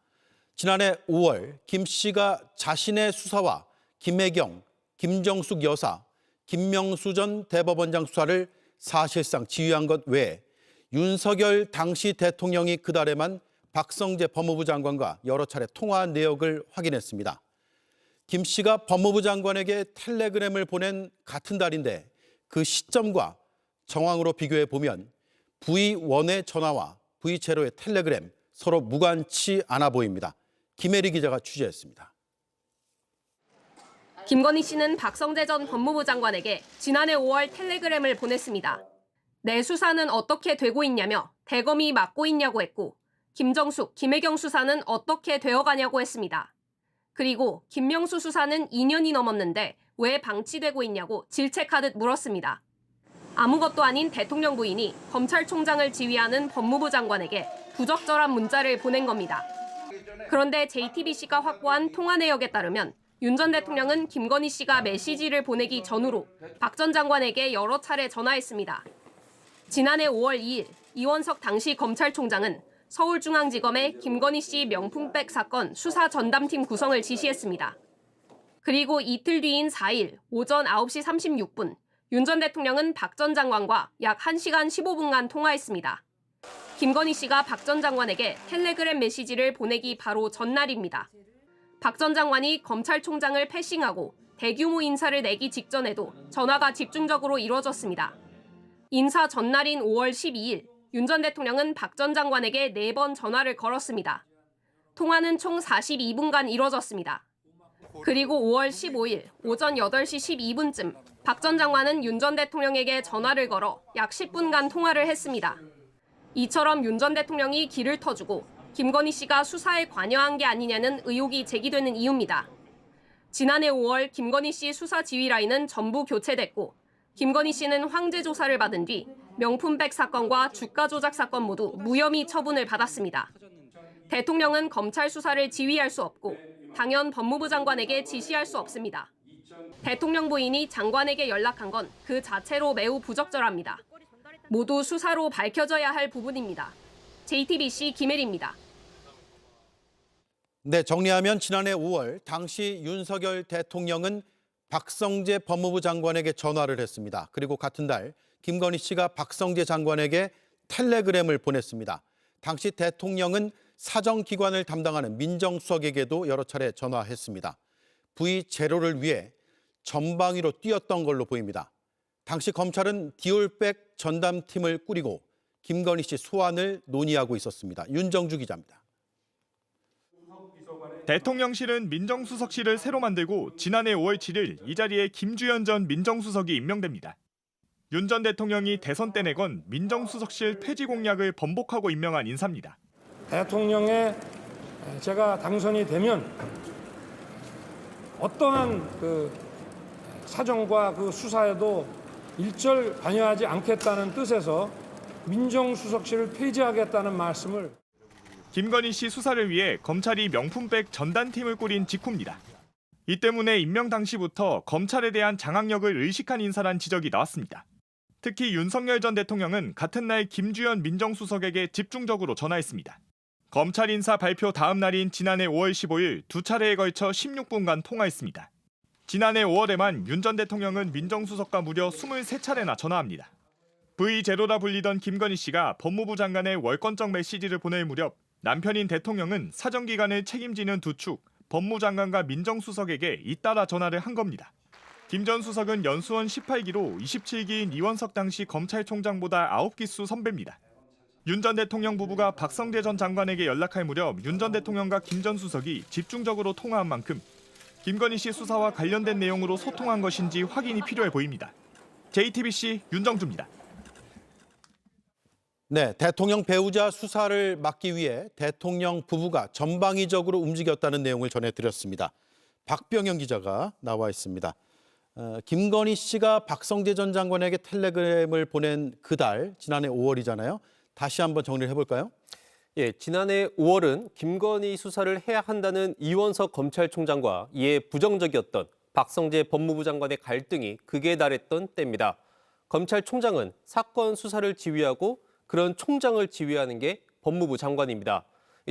지난해 5월 김 씨가 자신의 수사와 김혜경, 김정숙 여사, 김명수 전 대법원장 수사를 사실상 지휘한 것 외에 윤석열 당시 대통령이 그달에만 박성재 법무부 장관과 여러 차례 통화한 내역을 확인했습니다. 김 씨가 법무부 장관에게 텔레그램을 보낸 같은 달인데 그 시점과 정황으로 비교해 보면 V1의 전화와 V0의 텔레그램 서로 무관치 않아 보입니다. 김혜리 기자가 취재했습니다. 김건희 씨는 박성재 전 법무부 장관에게 지난해 5월 텔레그램을 보냈습니다. 내 수사는 어떻게 되고 있냐며 대검이 맡고 있냐고 했고 김정숙, 김혜경 수사는 어떻게 되어가냐고 했습니다. 그리고 김명수 수사는 2년이 넘었는데 왜 방치되고 있냐고 질책하듯 물었습니다. 아무것도 아닌 대통령 부인이 검찰총장을 지휘하는 법무부 장관에게 부적절한 문자를 보낸 겁니다. 그런데 JTBC가 확보한 통화 내역에 따르면 윤 전 대통령은 김건희 씨가 메시지를 보내기 전후로 박 전 장관에게 여러 차례 전화했습니다. 지난해 5월 2일 이원석 당시 검찰총장은 서울중앙지검에 김건희 씨 명품백 사건 수사 전담팀 구성을 지시했습니다. 그리고 이틀 뒤인 4일 오전 9시 36분 윤 전 대통령은 박 전 장관과 약 1시간 15분간 통화했습니다. 김건희 씨가 박 전 장관에게 텔레그램 메시지를 보내기 바로 전날입니다. 박 전 장관이 검찰총장을 패싱하고 대규모 인사를 내기 직전에도 전화가 집중적으로 이루어졌습니다. 인사 전날인 5월 12일 윤 전 대통령은 박 전 장관에게 4번 전화를 걸었습니다. 통화는 총 42분간 이루어졌습니다. 그리고 5월 15일 오전 8시 12분쯤 박 전 장관은 윤 전 대통령에게 전화를 걸어 약 10분간 통화를 했습니다. 이처럼 윤 전 대통령이 길을 터주고 김건희 씨가 수사에 관여한 게 아니냐는 의혹이 제기되는 이유입니다. 지난해 5월 김건희 씨 수사 지휘 라인은 전부 교체됐고 김건희 씨는 황제 조사를 받은 뒤 명품백 사건과 주가 조작 사건 모두 무혐의 처분을 받았습니다. 대통령은 검찰 수사를 지휘할 수 없고 당연 법무부 장관에게 지시할 수 없습니다. 대통령 부인이 장관에게 연락한 건 그 자체로 매우 부적절합니다. 모두 수사로 밝혀져야 할 부분입니다. JTBC 김혜리입니다. 네, 정리하면 지난해 5월 당시 윤석열 대통령은 박성재 법무부 장관에게 전화를 했습니다. 그리고 같은 달 김건희 씨가 박성재 장관에게 텔레그램을 보냈습니다. 당시 대통령은 사정기관을 담당하는 민정수석에게도 여러 차례 전화했습니다. V0를 위해 전방위로 뛰었던 걸로 보입니다. 당시 검찰은 디올백 전담팀을 꾸리고 김건희 씨 소환을 논의하고 있었습니다. 윤정주 기자입니다. 대통령실은 민정수석실을 새로 만들고 지난해 5월 7일 이 자리에 김주현 전 민정수석이 임명됩니다. 윤 전 대통령이 대선 때 내건 민정수석실 폐지 공약을 번복하고 임명한 인사입니다. 대통령의 제가 당선이 되면 어떠한 그 사정과 그 수사에도 일절 관여하지 않겠다는 뜻에서 민정수석실을 폐지하겠다는 말씀을. 김건희 씨 수사를 위해 검찰이 명품백 전단팀을 꾸린 직후입니다. 이 때문에 임명 당시부터 검찰에 대한 장악력을 의식한 인사란 지적이 나왔습니다. 특히 윤석열 전 대통령은 같은 날 김주현 민정수석에게 집중적으로 전화했습니다. 검찰 인사 발표 다음 날인 지난해 5월 15일 두 차례에 걸쳐 16분간 통화했습니다. 지난해 5월에만 윤 전 대통령은 민정수석과 무려 23차례나 전화합니다. V0라 불리던 김건희 씨가 법무부 장관의 월권적 메시지를 보낼 무렵 남편인 대통령은 사정기관을 책임지는 두 축, 법무장관과 민정수석에게 잇따라 전화를 한 겁니다. 김 전 수석은 연수원 18기로 27기인 이원석 당시 검찰총장보다 9기수 선배입니다. 윤 전 대통령 부부가 박성재 전 장관에게 연락할 무렵 윤 전 대통령과 김 전 수석이 집중적으로 통화한 만큼 김건희 씨 수사와 관련된 내용으로 소통한 것인지 확인이 필요해 보입니다. JTBC 윤정주입니다. 네, 대통령 배우자 수사를 막기 위해 대통령 부부가 전방위적으로 움직였다는 내용을 전해드렸습니다. 박병영 기자가 나와 있습니다. 김건희 씨가 박성재 전 장관에게 텔레그램을 보낸 그달, 지난해 5월이잖아요. 다시 한번 정리를 해볼까요? 예, 지난해 5월은 김건희 수사를 해야 한다는 이원석 검찰총장과 이에 부정적이었던 박성재 법무부 장관의 갈등이 극에 달했던 때입니다. 검찰총장은 사건 수사를 지휘하고 그런 총장을 지휘하는 게 법무부 장관입니다.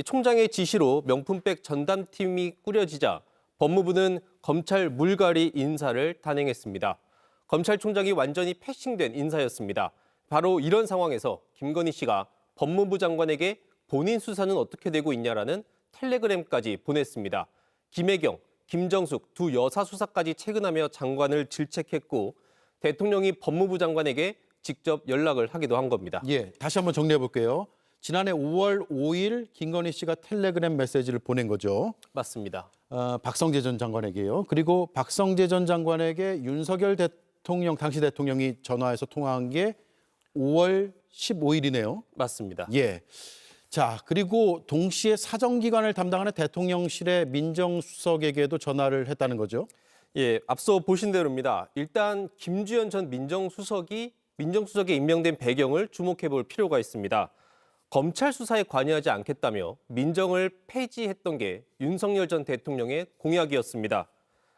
총장의 지시로 명품백 전담팀이 꾸려지자 법무부는 검찰 물갈이 인사를 단행했습니다. 검찰총장이 완전히 패싱된 인사였습니다. 바로 이런 상황에서 김건희 씨가 법무부 장관에게 본인 수사는 어떻게 되고 있냐라는 텔레그램까지 보냈습니다. 김혜경, 김정숙 두 여사 수사까지 체근하며 장관을 질책했고 대통령이 법무부 장관에게 직접 연락을 하기도 한 겁니다. 예, 다시 한번 정리해 볼게요. 지난해 5월 5일 김건희 씨가 텔레그램 메시지를 보낸 거죠. 맞습니다. 박성재 전 장관에게요. 그리고 박성재 전 장관에게 윤석열 대통령, 당시 대통령이 전화해서 통화한 게 5월 15일이네요. 맞습니다. 예. 자, 그리고 동시에 사정기관을 담당하는 대통령실의 민정수석에게도 전화를 했다는 거죠. 예, 앞서 보신 대로입니다. 일단 김주현 전 민정수석에 임명된 배경을 주목해 볼 필요가 있습니다. 검찰 수사에 관여하지 않겠다며 민정을 폐지했던 게 윤석열 전 대통령의 공약이었습니다.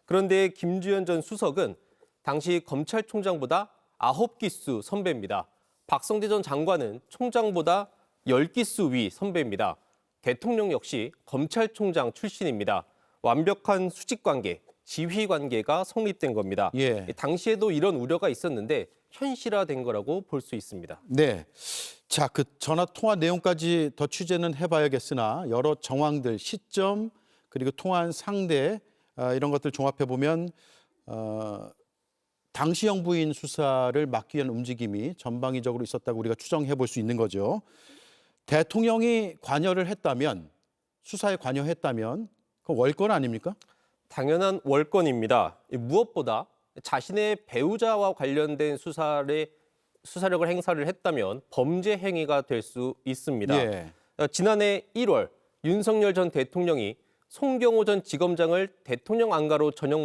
그런데 김주현 전 수석은 당시 검찰총장보다 9기수 선배입니다. 박성재 전 장관은 총장보다 10기수 위 선배입니다. 대통령 역시 검찰총장 출신입니다. 완벽한 수직관계, 지휘관계가 성립된 겁니다. 예. 당시에도 이런 우려가 있었는데 현실화된 거라고 볼 수 있습니다. 네. 자, 그 전화 통화 내용까지 더 취재는 해봐야겠으나 여러 정황들, 시점, 그리고 통화한 상대 이런 것들 종합해 보면 당시 영부인 수사를 막기 위한 움직임이 전방위적으로 있었다고 우리가 추정해 볼 수 있는 거죠. 대통령이 관여를 했다면, 수사에 관여했다면 그 월권 아닙니까? 당연한 월권입니다. 무엇보다 자신의 배우자와 관련된 수사력을 행사를 했다면 범죄 행위가 될 수 있습니다. 예. 지난해 1월 윤석열 전 대통령이 송경호 전 지검장을 대통령 안가로 저녁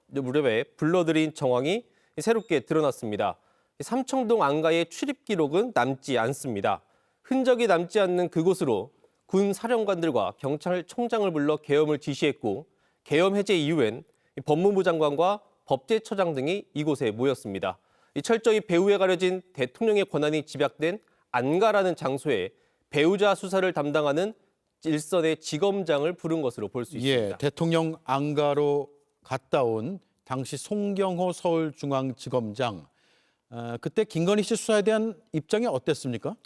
무렵에 불러들인 정황이 새롭게 드러났습니다. 삼청동 안가의 출입 기록은 남지 않습니다. 흔적이 남지 않는 그곳으로 군 사령관들과 경찰총장을 불러 계엄을 지시했고 계엄 해제 이후엔 법무부 장관과 법제처장 등이 이곳에 모였습니다. 철저히 배후에 가려진 대통령의 권한이 집약된 안가라는 장소에 배우자 수사를 담당하는 일선의 지검장을 부른 것으로 볼 수 있습니다. 예, 대통령 안가로 갔다 온 당시 송경호 서울중앙지검장. 그때 김건희 씨 수사에 대한 입장이 어땠습니까?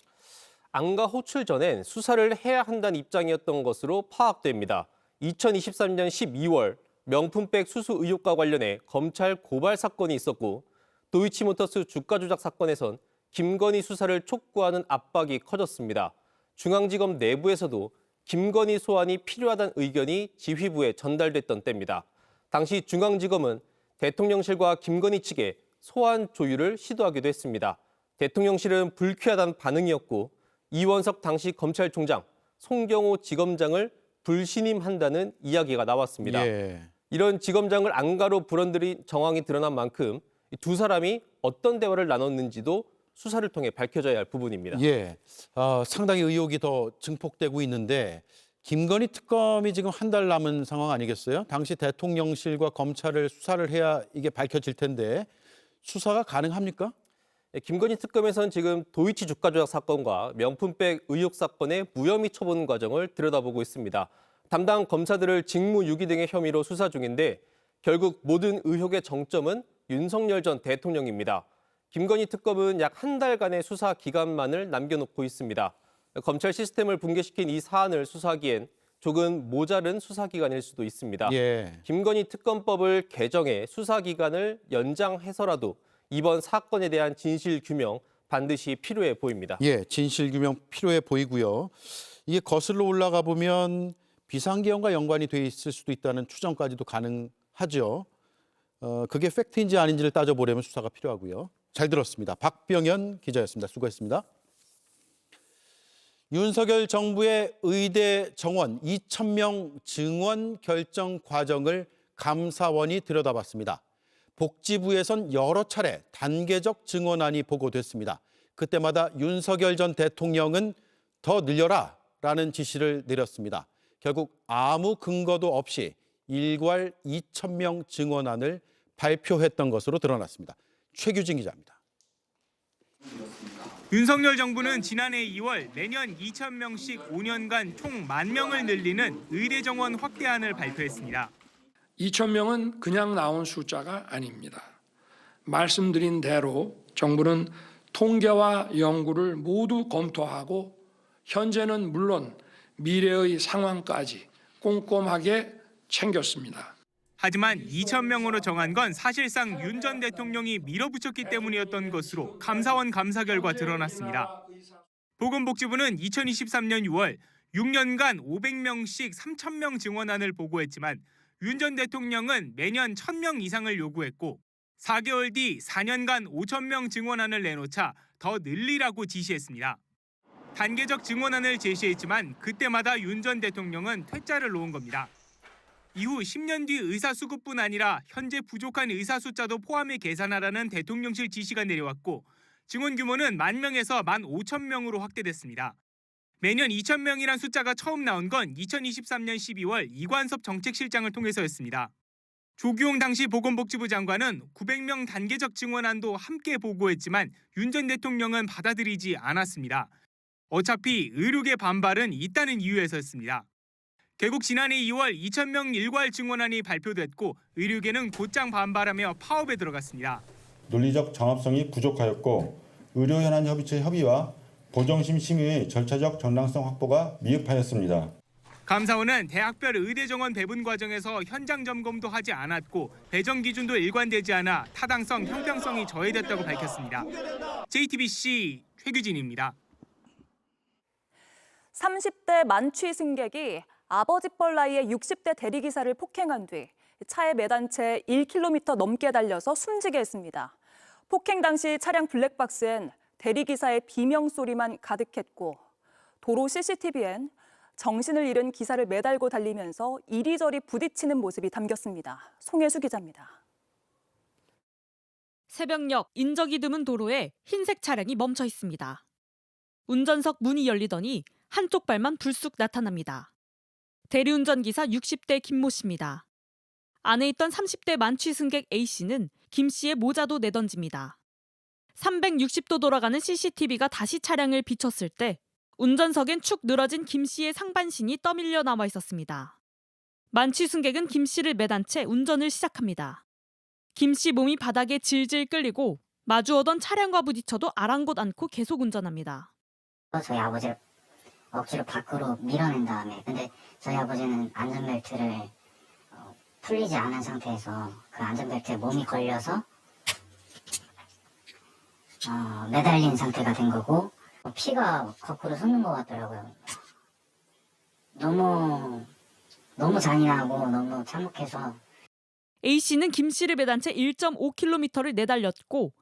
안가 호출 전엔 수사를 해야 한다는 입장이었던 것으로 파악됩니다. 2023년 12월 명품백 수수 의혹과 관련해 검찰 고발 사건이 있었고 도이치모터스 주가 조작 사건에선 김건희 수사를 촉구하는 압박이 커졌습니다. 중앙지검 내부에서도 김건희 소환이 필요하다는 의견이 지휘부에 전달됐던 때입니다. 당시 중앙지검은 대통령실과 김건희 측에 소환 조율을 시도하기도 했습니다. 대통령실은 불쾌하다는 반응이었고 이원석 당시 검찰총장, 송경호 지검장을 불신임한다는 이야기가 나왔습니다. 예. 이런 지검장을 안가로 불어들인 정황이 드러난 만큼 이 두 사람이 어떤 대화를 나눴는지도 수사를 통해 밝혀져야 할 부분입니다. 예, 상당히 의혹이 더 증폭되고 있는데 김건희 특검이 지금 한 달 남은 상황 아니겠어요? 당시 대통령실과 검찰을 수사를 해야 이게 밝혀질 텐데 수사가 가능합니까? 김건희 특검에서는 지금 도이치 주가 조작 사건과 명품백 의혹 사건의 무혐의 처분 과정을 들여다보고 있습니다. 담당 검사들을 직무유기 등의 혐의로 수사 중인데 결국 모든 의혹의 정점은 윤석열 전 대통령입니다. 김건희 특검은 약 한 달간의 수사 기간만을 남겨놓고 있습니다. 검찰 시스템을 붕괴시킨 이 사안을 수사하기엔 조금 모자른 수사 기간일 수도 있습니다. 예. 김건희 특검법을 개정해 수사 기간을 연장해서라도 이번 사건에 대한 진실 규명 반드시 필요해 보입니다. 예, 진실 규명 필요해 보이고요. 이게 거슬러 올라가 보면 비상계엄과 연관이 돼 있을 수도 있다는 추정까지도 가능하죠. 그게 팩트인지 아닌지를 따져보려면 수사가 필요하고요. 잘 들었습니다. 박병현 기자였습니다. 수고했습니다. 윤석열 정부의 의대 정원 2,000명 증원 결정 과정을 감사원이 들여다봤습니다. 복지부에선 여러 차례 단계적 증원안이 보고됐습니다. 그때마다 윤석열 전 대통령은 더 늘려라라는 지시를 내렸습니다. 결국 아무 근거도 없이 일괄 2,000명 증원안을 발표했던 것으로 드러났습니다. 최규진 기자입니다. 윤석열 정부는 지난해 2월 매년 2,000명씩 5년간 총 10,000명을 늘리는 의대 정원 확대안을 발표했습니다. 2,000명은 그냥 나온 숫자가 아닙니다. 말씀드린 대로 정부는 통계와 연구를 모두 검토하고 현재는 물론 미래의 상황까지 꼼꼼하게 챙겼습니다. 하지만 2,000명으로 정한 건 사실상 윤 전 대통령이 밀어붙였기 때문이었던 것으로 감사원 감사 결과 드러났습니다. 보건복지부는 2023년 6월 6년간 500명씩 3,000명 증원안을 보고했지만 윤 전 대통령은 매년 1,000명 이상을 요구했고 4개월 뒤 4년간 5,000명 증원안을 내놓자 더 늘리라고 지시했습니다. 단계적 증원안을 제시했지만 그때마다 윤 전 대통령은 퇴짜를 놓은 겁니다. 이후 10년 뒤 의사 수급뿐 아니라 현재 부족한 의사 숫자도 포함해 계산하라는 대통령실 지시가 내려왔고 증원 규모는 10,000명에서 15,000명으로 확대됐습니다. 매년 2,000명이란 숫자가 처음 나온 건 2023년 12월 이관섭 정책실장을 통해서였습니다. 조규홍 당시 보건복지부 장관은 900명 단계적 증원안도 함께 보고했지만 윤 전 대통령은 받아들이지 않았습니다. 어차피 의료계 반발은 있다는 이유에서였습니다. 결국 지난해 2월 2,000명 일괄 증원안이 발표됐고 의료계는 곧장 반발하며 파업에 들어갔습니다. 논리적 정합성이 부족하였고 의료현안협의체 협의와 보정심 심의의 절차적 정당성 확보가 미흡하였습니다. 감사원은 대학별 의대 정원 배분 과정에서 현장 점검도 하지 않았고 배정 기준도 일관되지 않아 타당성, 형평성이 저해됐다고 밝혔습니다. JTBC 최규진입니다. 30대 만취 승객이 아버지 뻘 나이에 60대 대리기사를 폭행한 뒤 차에 매단 채 1km 넘게 달려서 숨지게 했습니다. 폭행 당시 차량 블랙박스엔 대리기사의 비명소리만 가득했고 도로 CCTV엔 정신을 잃은 기사를 매달고 달리면서 이리저리 부딪히는 모습이 담겼습니다. 송혜수 기자입니다. 새벽녘 인적이 드문 도로에 흰색 차량이 멈춰 있습니다. 운전석 문이 열리더니 한쪽 발만 불쑥 나타납니다. 대리운전기사 60대 김모 씨입니다. 안에 있던 30대 만취 승객 A씨는 김 씨의 모자도 내던집니다. 360도 돌아가는 CCTV가 다시 차량을 비췄을 때 운전석엔 축 늘어진 김 씨의 상반신이 떠밀려 나와 있었습니다. 만취 승객은 김 씨를 매단 채 운전을 시작합니다. 김 씨 몸이 바닥에 질질 끌리고 마주오던 차량과 부딪혀도 아랑곳 않고 계속 운전합니다. 저희 아버지를 억지로 밖으로 밀어낸 다음에 근데 저희 아버지는 안전벨트를 풀리지 않은 상태에서 그 안전벨트에 몸이 걸려서 매달린 상태가 된 거고 피가 거꾸로 솟는 것 같더라고요. 너무 잔인하고 너무 참혹해서. A씨는 김 씨를 매단 채 1.5km를 내달렸고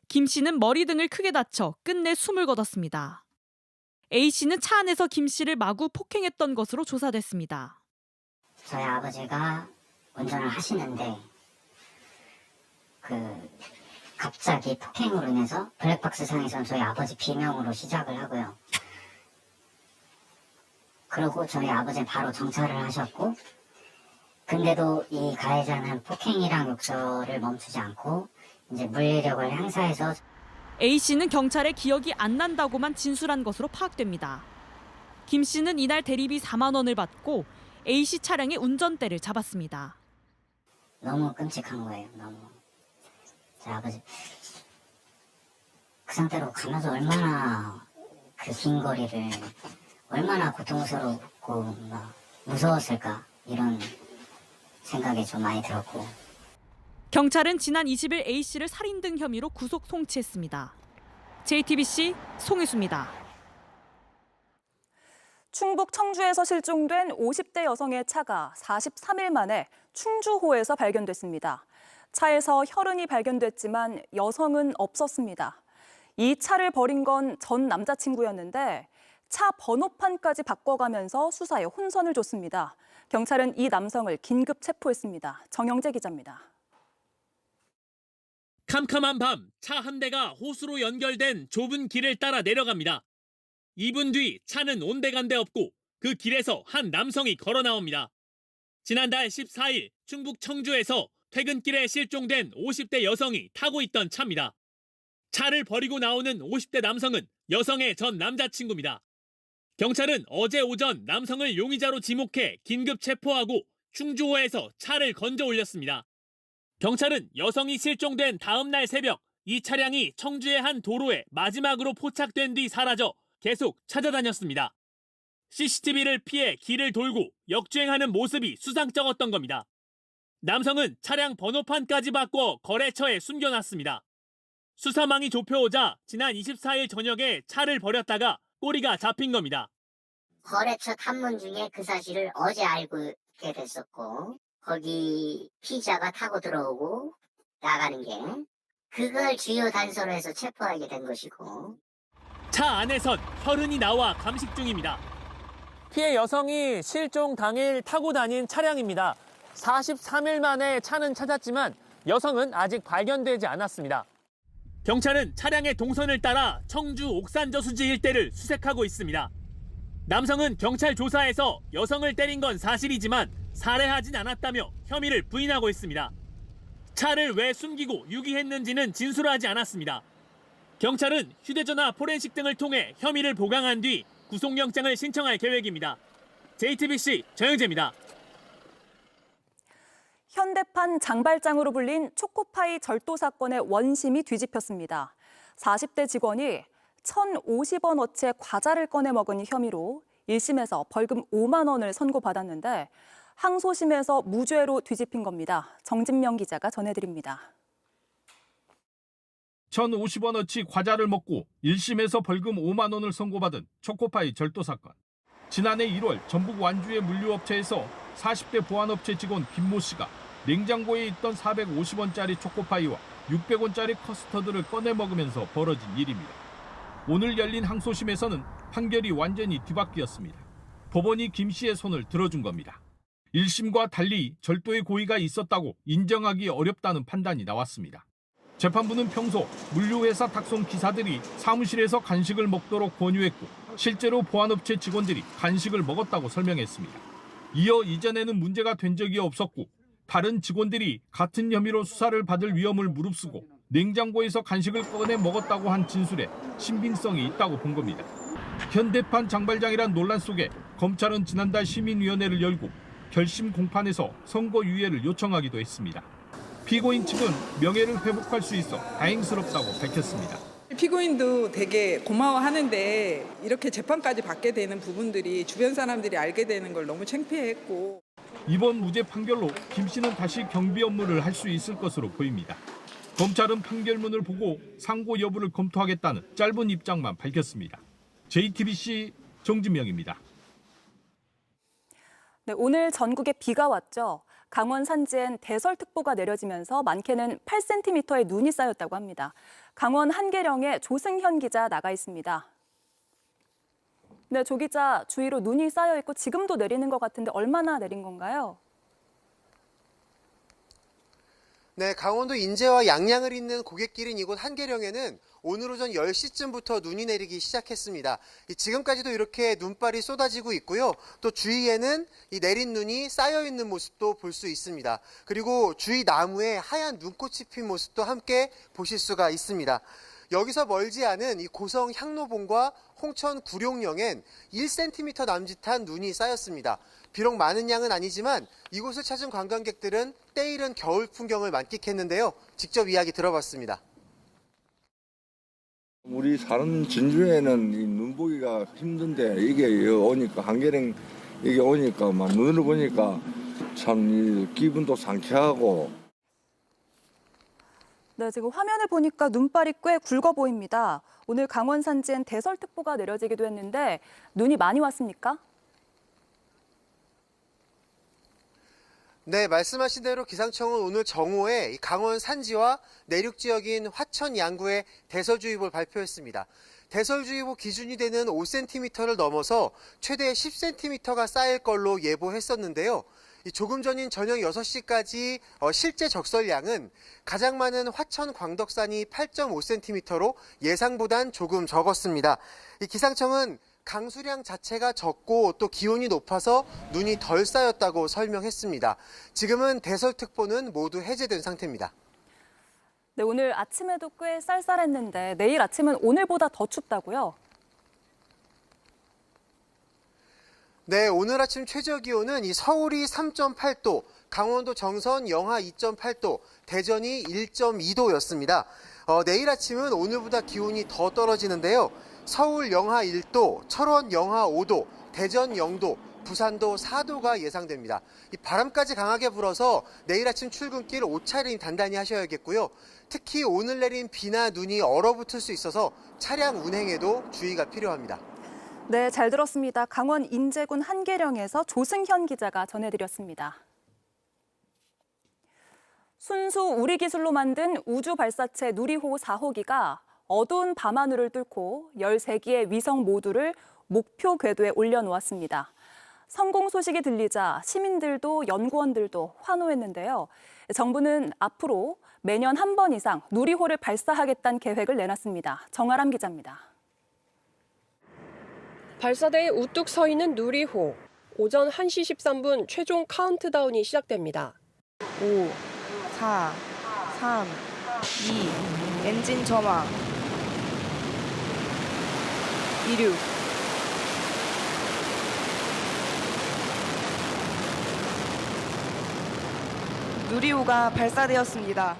김 씨는 머리 등을 크게 다쳐 끝내 숨을 거뒀습니다. A씨는 차 안에서 김씨를 마구 폭행했던 것으로 조사됐습니다. 저희 아버지가 운전을 하시는데 갑자기 폭행으로 인해서 블랙박스 상에서는 저희 아버지 비명으로 시작을 하고요. 그리고 저희 아버지는 바로 정찰을 하셨고, 근데도 이 가해자는 폭행이랑 욕설을 멈추지 않고 이제 물리력을 행사해서 A씨는 경찰에 기억이 안 난다고만 진술한 것으로 파악됩니다. 김씨는 이날 대리비 4만 원을 받고 A씨 차량의 운전대를 잡았습니다. 너무 끔찍한 거예요. 너무. 제 아버지 그 상태로 가면서 얼마나 그 긴 거리를 얼마나 고통스럽고 막 무서웠을까 이런 생각이 좀 많이 들었고. 경찰은 지난 20일 A씨를 살인 등 혐의로 구속 송치했습니다. JTBC 송혜수입니다. 충북 청주에서 실종된 50대 여성의 차가 43일 만에 충주호에서 발견됐습니다. 차에서 혈흔이 발견됐지만 여성은 없었습니다. 이 차를 버린 건 전 남자친구였는데 차 번호판까지 바꿔가면서 수사에 혼선을 줬습니다. 경찰은 이 남성을 긴급 체포했습니다. 정영재 기자입니다. 캄캄한 밤, 차 한 대가 호수로 연결된 좁은 길을 따라 내려갑니다. 2분 뒤 차는 온데간데 없고 그 길에서 한 남성이 걸어 나옵니다. 지난달 14일 충북 청주에서 퇴근길에 실종된 50대 여성이 타고 있던 차입니다. 차를 버리고 나오는 50대 남성은 여성의 전 남자친구입니다. 경찰은 어제 오전 남성을 용의자로 지목해 긴급 체포하고 충주호에서 차를 건져 올렸습니다. 경찰은 여성이 실종된 다음 날 새벽 이 차량이 청주의 한 도로에 마지막으로 포착된 뒤 사라져 계속 찾아다녔습니다. CCTV를 피해 길을 돌고 역주행하는 모습이 수상쩍었던 겁니다. 남성은 차량 번호판까지 바꿔 거래처에 숨겨놨습니다. 수사망이 좁혀오자 지난 24일 저녁에 차를 버렸다가 꼬리가 잡힌 겁니다. 거래처 탐문 중에 그 사실을 어제 알게 됐었고, 거기 피의자가 타고 들어오고 나가는 게 그걸 주요 단서로 해서 체포하게 된 것이고. 차 안에선 혈흔이 나와 감식 중입니다. 피해 여성이 실종 당일 타고 다닌 차량입니다. 43일 만에 차는 찾았지만 여성은 아직 발견되지 않았습니다. 경찰은 차량의 동선을 따라 청주 옥산저수지 일대를 수색하고 있습니다. 남성은 경찰 조사에서 여성을 때린 건 사실이지만 살해하진 않았다며 혐의를 부인하고 있습니다. 차를 왜 숨기고 유기했는지는 진술하지 않았습니다. 경찰은 휴대전화 포렌식 등을 통해 혐의를 보강한 뒤 구속영장을 신청할 계획입니다. JTBC 정영재입니다. 현대판 장발장으로 불린 초코파이 절도 사건의 원심이 뒤집혔습니다. 40대 직원이 1,050원어치의 과자를 꺼내 먹은 혐의로 1심에서 벌금 5만 원을 선고받았는데 항소심에서 무죄로 뒤집힌 겁니다. 정진명 기자가 전해드립니다. 1,050원어치 과자를 먹고 1심에서 벌금 5만 원을 선고받은 초코파이 절도 사건. 지난해 1월 전북 완주의 물류업체에서 40대 보안업체 직원 김모 씨가 냉장고에 있던 450원짜리 초코파이와 600원짜리 커스터드를 꺼내 먹으면서 벌어진 일입니다. 오늘 열린 항소심에서는 판결이 완전히 뒤바뀌었습니다. 법원이 김 씨의 손을 들어준 겁니다. 1심과 달리 절도의 고의가 있었다고 인정하기 어렵다는 판단이 나왔습니다. 재판부는 평소 물류회사 탁송 기사들이 사무실에서 간식을 먹도록 권유했고 실제로 보안업체 직원들이 간식을 먹었다고 설명했습니다. 이어 이전에는 문제가 된 적이 없었고 다른 직원들이 같은 혐의로 수사를 받을 위험을 무릅쓰고 냉장고에서 간식을 꺼내 먹었다고 한 진술에 신빙성이 있다고 본 겁니다. 현대판 장발장이란 논란 속에 검찰은 지난달 시민위원회를 열고 결심 공판에서 선고유예를 요청하기도 했습니다. 피고인 측은 명예를 회복할 수 있어 다행스럽다고 밝혔습니다. 피고인도 되게 고마워하는데 이렇게 재판까지 받게 되는 부분들이 주변 사람들이 알게 되는 걸 너무 창피했고. 이번 무죄 판결로 김 씨는 다시 경비 업무를 할 수 있을 것으로 보입니다. 검찰은 판결문을 보고 상고 여부를 검토하겠다는 짧은 입장만 밝혔습니다. JTBC 정진명입니다. 네, 오늘 전국에 비가 왔죠. 강원 산지엔 대설특보가 내려지면서 많게는 8cm의 눈이 쌓였다고 합니다. 강원 한계령에 조승현 기자 나가 있습니다. 네, 조 기자, 주위로 눈이 쌓여 있고 지금도 내리는 것 같은데 얼마나 내린 건가요? 네, 강원도 인제와 양양을 잇는 고갯길인 이곳 한계령에는 오늘 오전 10시쯤부터 눈이 내리기 시작했습니다. 지금까지도 이렇게 눈발이 쏟아지고 있고요. 또 주위에는 이 내린 눈이 쌓여 있는 모습도 볼 수 있습니다. 그리고 주위 나무에 하얀 눈꽃이 핀 모습도 함께 보실 수가 있습니다. 여기서 멀지 않은 이 고성 향로봉과 홍천 구룡령엔 1cm 남짓한 눈이 쌓였습니다. 비록 많은 양은 아니지만 이곳을 찾은 관광객들은 때이른 겨울 풍경을 만끽했는데요. 직접 이야기 들어봤습니다. 우리 사는 진주에는 이 눈 보기가 힘든데 이게 오니까 한계령 이게 오니까 막 눈을 보니까 참 기분도 상쾌하고. 네, 지금 화면을 보니까 눈발이 꽤 굵어 보입니다. 오늘 강원 산지엔 대설특보가 내려지기도 했는데 눈이 많이 왔습니까? 네, 말씀하신 대로 기상청은 오늘 정오에 강원 산지와 내륙 지역인 화천 양구에 대설주의보를 발표했습니다. 대설주의보 기준이 되는 5cm를 넘어서 최대 10cm가 쌓일 걸로 예보했었는데요. 조금 전인 저녁 6시까지 실제 적설량은 가장 많은 화천 광덕산이 8.5cm로 예상보단 조금 적었습니다. 이 기상청은 강수량 자체가 적고 또 기온이 높아서 눈이 덜 쌓였다고 설명했습니다. 지금은 대설특보는 모두 해제된 상태입니다. 네, 오늘 아침에도 꽤 쌀쌀했는데 내일 아침은 오늘보다 더 춥다고요? 네, 오늘 아침 최저 기온은 이 서울이 3.8도, 강원도 정선 영하 2.8도, 대전이 1.2도였습니다. 내일 아침은 오늘보다 기온이 더 떨어지는데요. 서울 영하 1도, 철원 영하 5도, 대전 0도, 부산도 4도가 예상됩니다. 이 바람까지 강하게 불어서 내일 아침 출근길 옷차림 단단히 하셔야겠고요. 특히 오늘 내린 비나 눈이 얼어붙을 수 있어서 차량 운행에도 주의가 필요합니다. 네, 잘 들었습니다. 강원 인제군 한계령에서 조승현 기자가 전해드렸습니다. 순수 우리 기술로 만든 우주 발사체 누리호 4호기가 어두운 밤하늘을 뚫고 13기의 위성 모듈을 목표 궤도에 올려놓았습니다. 성공 소식이 들리자 시민들도 연구원들도 환호했는데요. 정부는 앞으로 매년 한 번 이상 누리호를 발사하겠다는 계획을 내놨습니다. 정아람 기자입니다. 발사대에 우뚝 서 있는 누리호. 오전 1시 13분 최종 카운트다운이 시작됩니다. 5, 4, 3, 2, 엔진 점화. 이륙. 누리호가 발사되었습니다.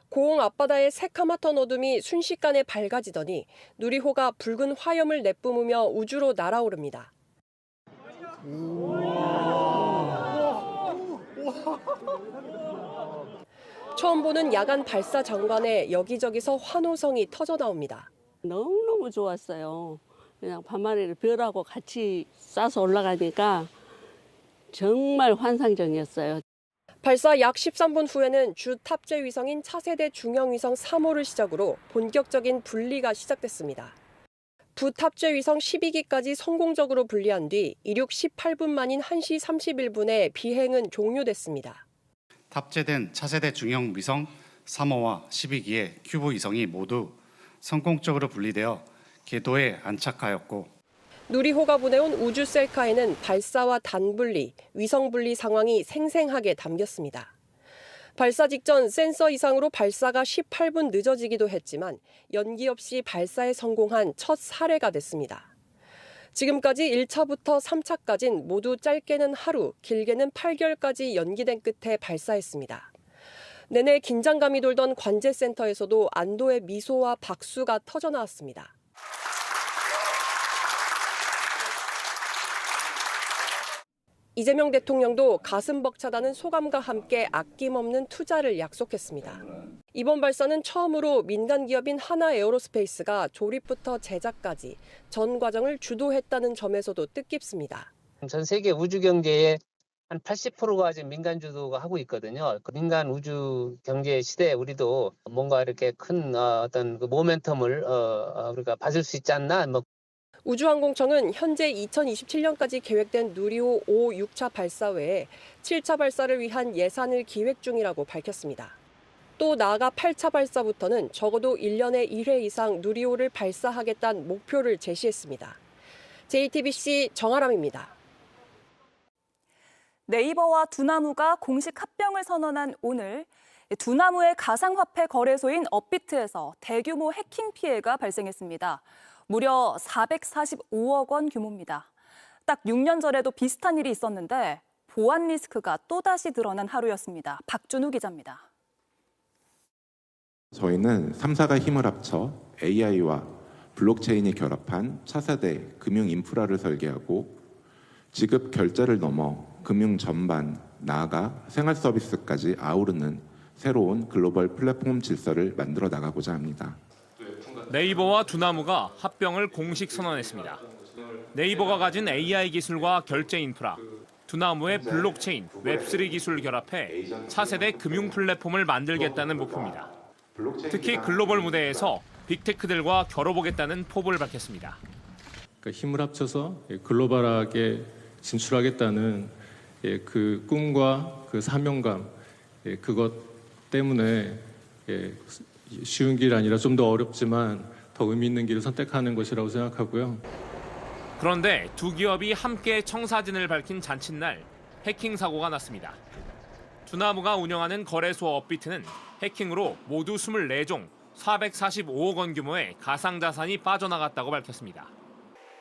고흥 앞바다의 새카맣던 어둠이 순식간에 밝아지더니 누리호가 붉은 화염을 내뿜으며 우주로 날아오릅니다. 처음 보는 야간 발사 장관에 여기저기서 환호성이 터져나옵니다. 너무너무 좋았어요. 그냥 밤하늘을 별하고 같이 쏴서 올라가니까 정말 환상적이었어요. 발사 약 13분 후에는 주 탑재 위성인 차세대 중형위성 3호를 시작으로 본격적인 분리가 시작됐습니다. 부탑재 위성 12기까지 성공적으로 분리한 뒤 이륙 18분 만인 1시 31분에 비행은 종료됐습니다. 탑재된 차세대 중형 위성 3호와 12기의 큐브 위성이 모두 성공적으로 분리되어 궤도에 안착하였고 누리호가 보내온 우주 셀카에는 발사와 단분리, 위성 분리 상황이 생생하게 담겼습니다. 발사 직전 센서 이상으로 발사가 18분 늦어지기도 했지만 연기 없이 발사에 성공한 첫 사례가 됐습니다. 지금까지 1차부터 3차까지는 모두 짧게는 하루, 길게는 8개월까지 연기된 끝에 발사했습니다. 내내 긴장감이 돌던 관제센터에서도 안도의 미소와 박수가 터져나왔습니다. 이재명 대통령도 가슴 벅차다는 소감과 함께 아낌없는 투자를 약속했습니다. 이번 발사는 처음으로 민간 기업인 하나에어로스페이스가 조립부터 제작까지 전 과정을 주도했다는 점에서도 뜻깊습니다. 전 세계 우주 경제의 한 80%가 지금 민간 주도가 하고 있거든요. 그 민간 우주 경제 시대에 우리도 뭔가 이렇게 큰 어떤 그 모멘텀을 우리가 받을 수 있지 않나. 우주항공청은 현재 2027년까지 계획된 누리호 5, 6차 발사 외에 7차 발사를 위한 예산을 기획 중이라고 밝혔습니다. 또 나아가 8차 발사부터는 적어도 1년에 1회 이상 누리호를 발사하겠다는 목표를 제시했습니다. JTBC 정아람입니다. 네이버와 두나무가 공식 합병을 선언한 오늘, 두나무의 가상화폐 거래소인 업비트에서 대규모 해킹 피해가 발생했습니다. 무려 445억 원 규모입니다. 딱 6년 전에도 비슷한 일이 있었는데 보안 리스크가 또다시 드러난 하루였습니다. 박준우 기자입니다. 저희는 3사가 힘을 합쳐 AI와 블록체인이 결합한 차세대 금융 인프라를 설계하고 지급 결제를 넘어 금융 전반, 나아가 생활 서비스까지 아우르는 새로운 글로벌 플랫폼 질서를 만들어 나가고자 합니다. 네이버와 두나무가 합병을 공식 선언했습니다. 네이버가 가진 AI 기술과 결제 인프라, 두나무의 블록체인, 웹3 기술을 결합해 차세대 금융 플랫폼을 만들겠다는 목표입니다. 특히 글로벌 무대에서 빅테크들과 겨뤄보겠다는 포부를 밝혔습니다. 힘을 합쳐서 글로벌하게 진출하겠다는 그 꿈과 그 사명감, 그것 때문에 쉬운 길 아니라 좀 더 어렵지만 더 의미 있는 길을 선택하는 것이라고 생각하고요. 그런데 두 기업이 함께 청사진을 밝힌 잔칫날 해킹 사고가 났습니다. 두나무가 운영하는 거래소 업비트는 해킹으로 모두 24종 445억 원 규모의 가상자산이 빠져나갔다고 밝혔습니다.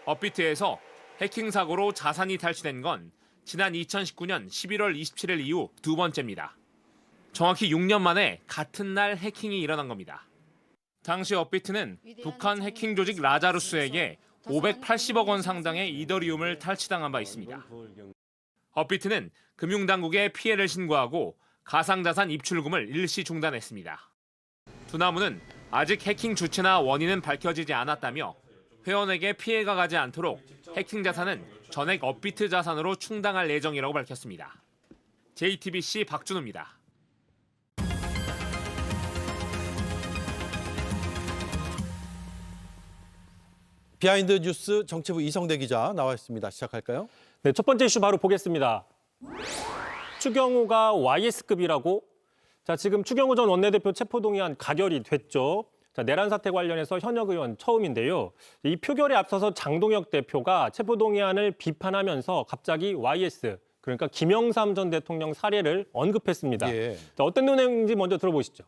업비트에서 해킹 사고로 자산이 탈취된 건 지난 2019년 11월 27일 이후 두 번째입니다. 정확히 6년 만에 같은 날 해킹이 일어난 겁니다. 당시 업비트는 북한 해킹 조직 라자루스에게 580억 원 상당의 이더리움을 탈취당한 바 있습니다. 업비트는 금융당국에 피해를 신고하고 가상자산 입출금을 일시 중단했습니다. 두나무는 아직 해킹 주체나 원인은 밝혀지지 않았다며 회원에게 피해가 가지 않도록 해킹 자산은 전액 업비트 자산으로 충당할 예정이라고 밝혔습니다. JTBC 박준우입니다. 비하인드 뉴스 정치부 이성대 기자 나와 있습니다. 시작할까요? 네, 첫 번째 이슈 바로 보겠습니다. 추경호가 YS급이라고? 자, 지금 추경호 전 원내대표 체포동의안 가결이 됐죠. 자, 내란 사태 관련해서 현역 의원 처음인데요. 이 표결에 앞서서 장동혁 대표가 체포동의안을 비판하면서 갑자기 YS, 그러니까 김영삼 전 대통령 사례를 언급했습니다. 예. 자, 어떤 내용인지 먼저 들어보시죠.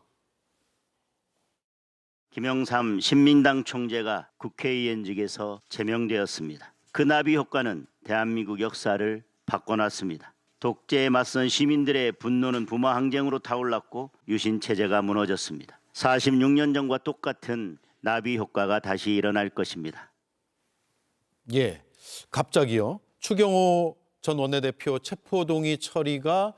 김영삼 신민당 총재가 국회의원직에서 제명되었습니다. 그 나비 효과는 대한민국 역사를 바꿔놨습니다. 독재에 맞선 시민들의 분노는 부마항쟁으로 타올랐고 유신 체제가 무너졌습니다. 46년 전과 똑같은 나비 효과가 다시 일어날 것입니다. 예, 갑자기요. 추경호 전 원내대표 체포동의 처리가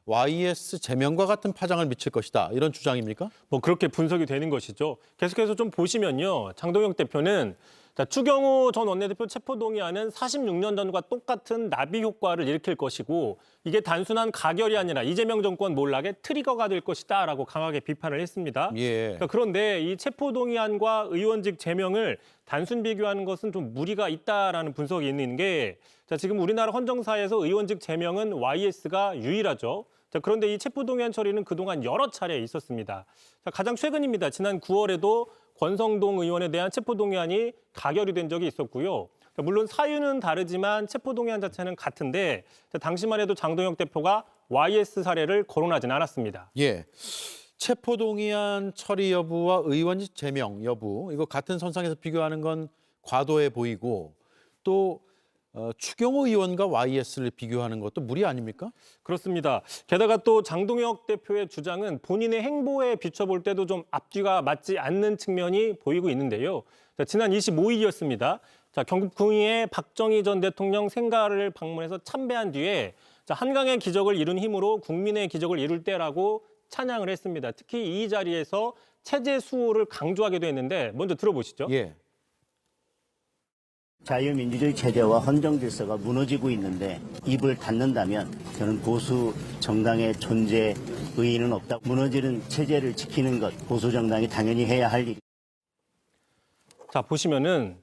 YS 제명과 같은 파장을 미칠 것이다. 이런 주장입니까? 뭐 그렇게 분석이 되는 것이죠. 계속해서 좀 보시면요. 장동혁 대표는 자, 추경호 전 원내대표 체포동의안은 46년 전과 똑같은 나비 효과를 일으킬 것이고 이게 단순한 가결이 아니라 이재명 정권 몰락의 트리거가 될 것이다라고 강하게 비판을 했습니다. 예. 그런데 이 체포동의안과 의원직 제명을 단순 비교하는 것은 좀 무리가 있다라는 분석이 있는 게 자, 지금 우리나라 헌정사에서 의원직 제명은 YS가 유일하죠. 자, 그런데 이 체포동의안 처리는 그동안 여러 차례 있었습니다. 자, 가장 최근입니다. 지난 9월에도 권성동 의원에 대한 체포동의안이 가결이 된 적이 있었고요. 자, 물론 사유는 다르지만 체포동의안 자체는 같은데 자, 당시만 해도 장동혁 대표가 YS 사례를 거론하진 않았습니다. 예, 체포동의안 처리 여부와 의원직 제명 여부 이거 같은 선상에서 비교하는 건 과도해 보이고 또 추경호 의원과 YS를 비교하는 것도 무리 아닙니까? 그렇습니다. 게다가 또 장동혁 대표의 주장은 본인의 행보에 비춰볼 때도 좀 앞뒤가 맞지 않는 측면이 보이고 있는데요. 자, 지난 25일이었습니다. 자, 경북궁의의 박정희 전 대통령 생가를 방문해서 참배한 뒤에 자, 한강의 기적을 이룬 힘으로 국민의 기적을 이룰 때라고 찬양을 했습니다. 특히 이 자리에서 체제 수호를 강조하기도 했는데 먼저 들어보시죠. 예. 자유민주주의 체제와 헌정 질서가 무너지고 있는데 입을 닫는다면 저는 보수 정당의 존재 의의는 없다. 무너지는 체제를 지키는 것 보수 정당이 당연히 해야 할 일. 자, 보시면은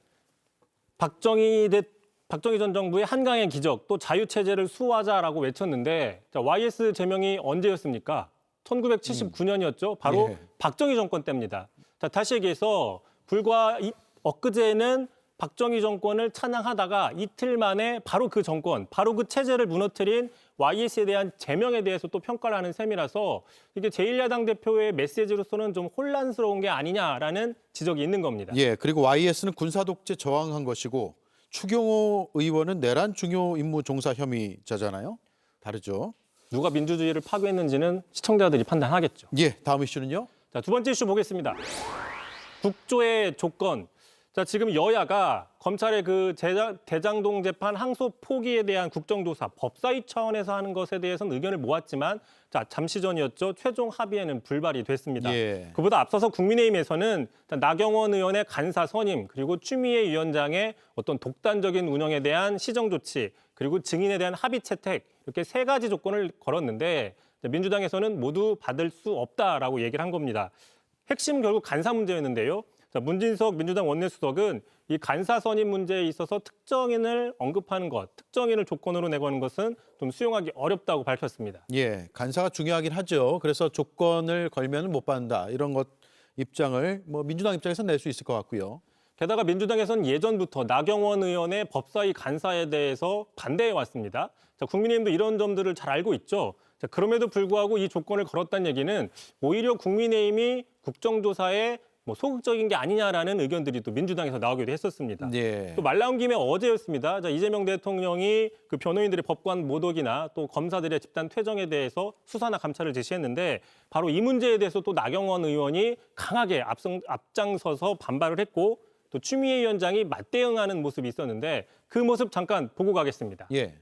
박정희 전 정부의 한강의 기적, 또 자유체제를 수호하자라고 외쳤는데 자, YS 제명이 언제였습니까? 1979년이었죠. 바로 예. 박정희 정권 때입니다. 자, 다시 얘기해서 불과 엊그제는 박정희 정권을 찬양하다가 이틀 만에 바로 그 정권, 바로 그 체제를 무너뜨린 YS에 대한 제명에 대해서 또 평가를 하는 셈이라서 이게 제1야당 대표의 메시지로서는 좀 혼란스러운 게 아니냐라는 지적이 있는 겁니다. 예, 그리고 YS는 군사 독재 저항한 것이고 추경호 의원은 내란 중요 임무 종사 혐의자잖아요. 다르죠. 누가 민주주의를 파괴했는지는 시청자들이 판단하겠죠. 예, 다음 이슈는요? 자, 두 번째 이슈 보겠습니다. 국조의 조건. 자, 지금 여야가 검찰의 그 대장동 재판 항소 포기에 대한 국정조사, 법사위 차원에서 하는 것에 대해서는 의견을 모았지만 자, 잠시 전이었죠. 최종 합의에는 불발이 됐습니다. 예. 그보다 앞서서 국민의힘에서는 나경원 의원의 간사 선임, 그리고 추미애 위원장의 어떤 독단적인 운영에 대한 시정 조치, 그리고 증인에 대한 합의 채택, 이렇게 세 가지 조건을 걸었는데 민주당에서는 모두 받을 수 없다라고 얘기를 한 겁니다. 핵심은 결국 간사 문제였는데요. 자, 문진석 민주당 원내수석은 이 간사 선임 문제에 있어서 특정인을 언급하는 것, 특정인을 조건으로 내거는 것은 좀 수용하기 어렵다고 밝혔습니다. 예, 간사가 중요하긴 하죠. 그래서 조건을 걸면 못 받는다. 이런 것 입장을 뭐 민주당 입장에서 낼 수 있을 것 같고요. 게다가 민주당에서는 예전부터 나경원 의원의 법사위 간사에 대해서 반대해 왔습니다. 자, 국민의힘도 이런 점들을 잘 알고 있죠. 자, 그럼에도 불구하고 이 조건을 걸었다는 얘기는 오히려 국민의힘이 국정조사에 소극적인 게 아니냐라는 의견들이 또 민주당에서 나오기도 했었습니다. 예. 또 말 나온 김에 어제였습니다. 자, 이재명 대통령이 그 변호인들의 법관 모독이나 또 검사들의 집단 퇴정에 대해서 수사나 감찰을 지시했는데 바로 이 문제에 대해서 또 나경원 의원이 강하게 앞장서서 반발을 했고 또 추미애 위원장이 맞대응하는 모습이 있었는데 그 모습 잠깐 보고 가겠습니다. 예.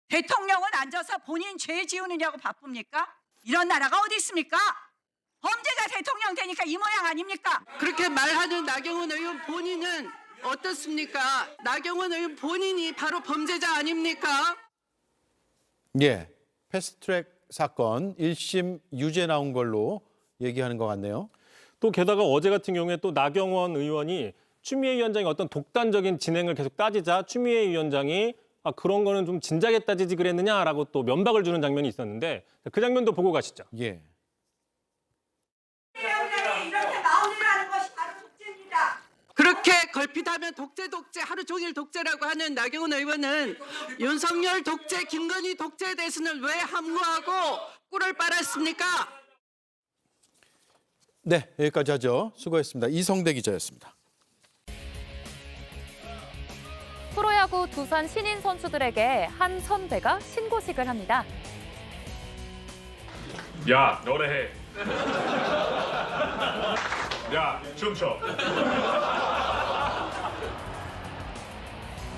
대통령은 앉아서 본인 죄 지우느냐고 바쁩니까? 이런 나라가 어디 있습니까? 범죄자 대통령 되니까 이 모양 아닙니까? 그렇게 말하는 나경원 의원 본인은 어떻습니까? 나경원 의원 본인이 바로 범죄자 아닙니까? 예, 패스트트랙 사건 1심 유죄 나온 걸로 얘기하는 것 같네요. 또 게다가 어제 같은 경우에 또 나경원 의원이 추미애 위원장이 어떤 독단적인 진행을 계속 따지자 추미애 위원장이 그런 거는 좀 진작에 따지지 그랬느냐라고 또 면박을 주는 장면이 있었는데 그 장면도 보고 가시죠. 예. 이렇게 마음대로하는 것이 바로 독재입니다. 그렇게 걸핏하면 독재 하루 종일 독재라고 하는 나경원 의원은 윤석열 독재, 김건희 독재에 대해서는 왜 함구하고 꿀을 빨았습니까? 네, 여기까지 하죠. 수고했습니다. 이성대 기자였습니다. 프로야구 두산 신인 선수들에게 한 선배가 신고식을 합니다. 야, 너네 해. 야, 춤춰.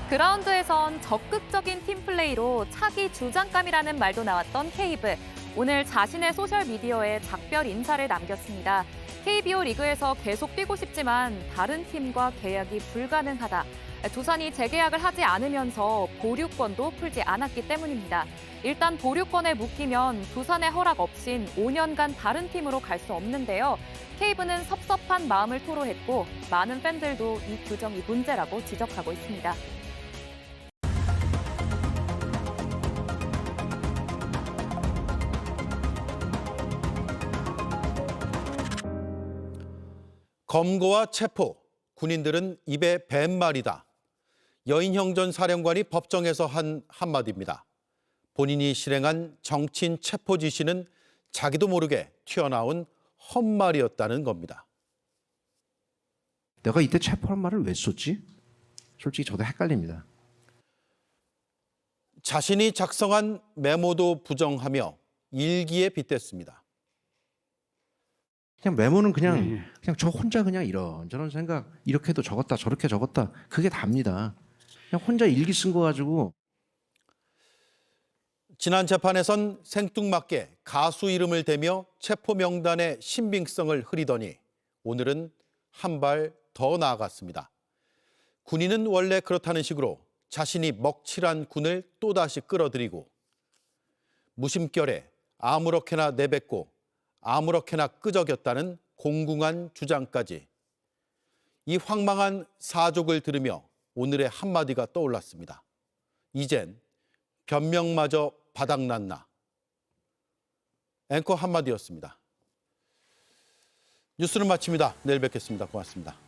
그라운드에선 적극적인 팀플레이로 차기 주장감이라는 말도 나왔던 케이브. 오늘 자신의 소셜미디어에 작별 인사를 남겼습니다. KBO 리그에서 계속 뛰고 싶지만 다른 팀과 계약이 불가능하다. 두산이 재계약을 하지 않으면서 보류권도 풀지 않았기 때문입니다. 일단 보류권에 묶이면 두산의 허락 없인 5년간 다른 팀으로 갈 수 없는데요. 케이브는 섭섭한 마음을 토로했고 많은 팬들도 이 규정이 문제라고 지적하고 있습니다. 검거와 체포, 군인들은 입에 뱀말이다. 여인형 전 사령관이 법정에서 한 한마디입니다. 본인이 실행한 정치인 체포 지시는 자기도 모르게 튀어나온 헛말이었다는 겁니다. 내가 이때 체포한 말을 왜 썼지? 솔직히 저도 헷갈립니다. 자신이 작성한 메모도 부정하며 일기에 빗댔습니다. 그냥 메모는 그냥 저 혼자 그냥 이런저런 생각 이렇게도 적었다 저렇게 적었다 그게 답니다. 그냥 혼자 일기 쓴 거 가지고. 지난 재판에선 생뚱맞게 가수 이름을 대며 체포 명단의 신빙성을 흐리더니 오늘은 한 발 더 나아갔습니다. 군인은 원래 그렇다는 식으로 자신이 먹칠한 군을 또다시 끌어들이고 무심결에 아무렇게나 내뱉고 아무렇게나 끄적였다는 공궁한 주장까지 이 황망한 사족을 들으며 오늘의 한마디가 떠올랐습니다. 이젠 변명마저 바닥났나. 앵커 한마디였습니다. 뉴스를 마칩니다. 내일 뵙겠습니다. 고맙습니다.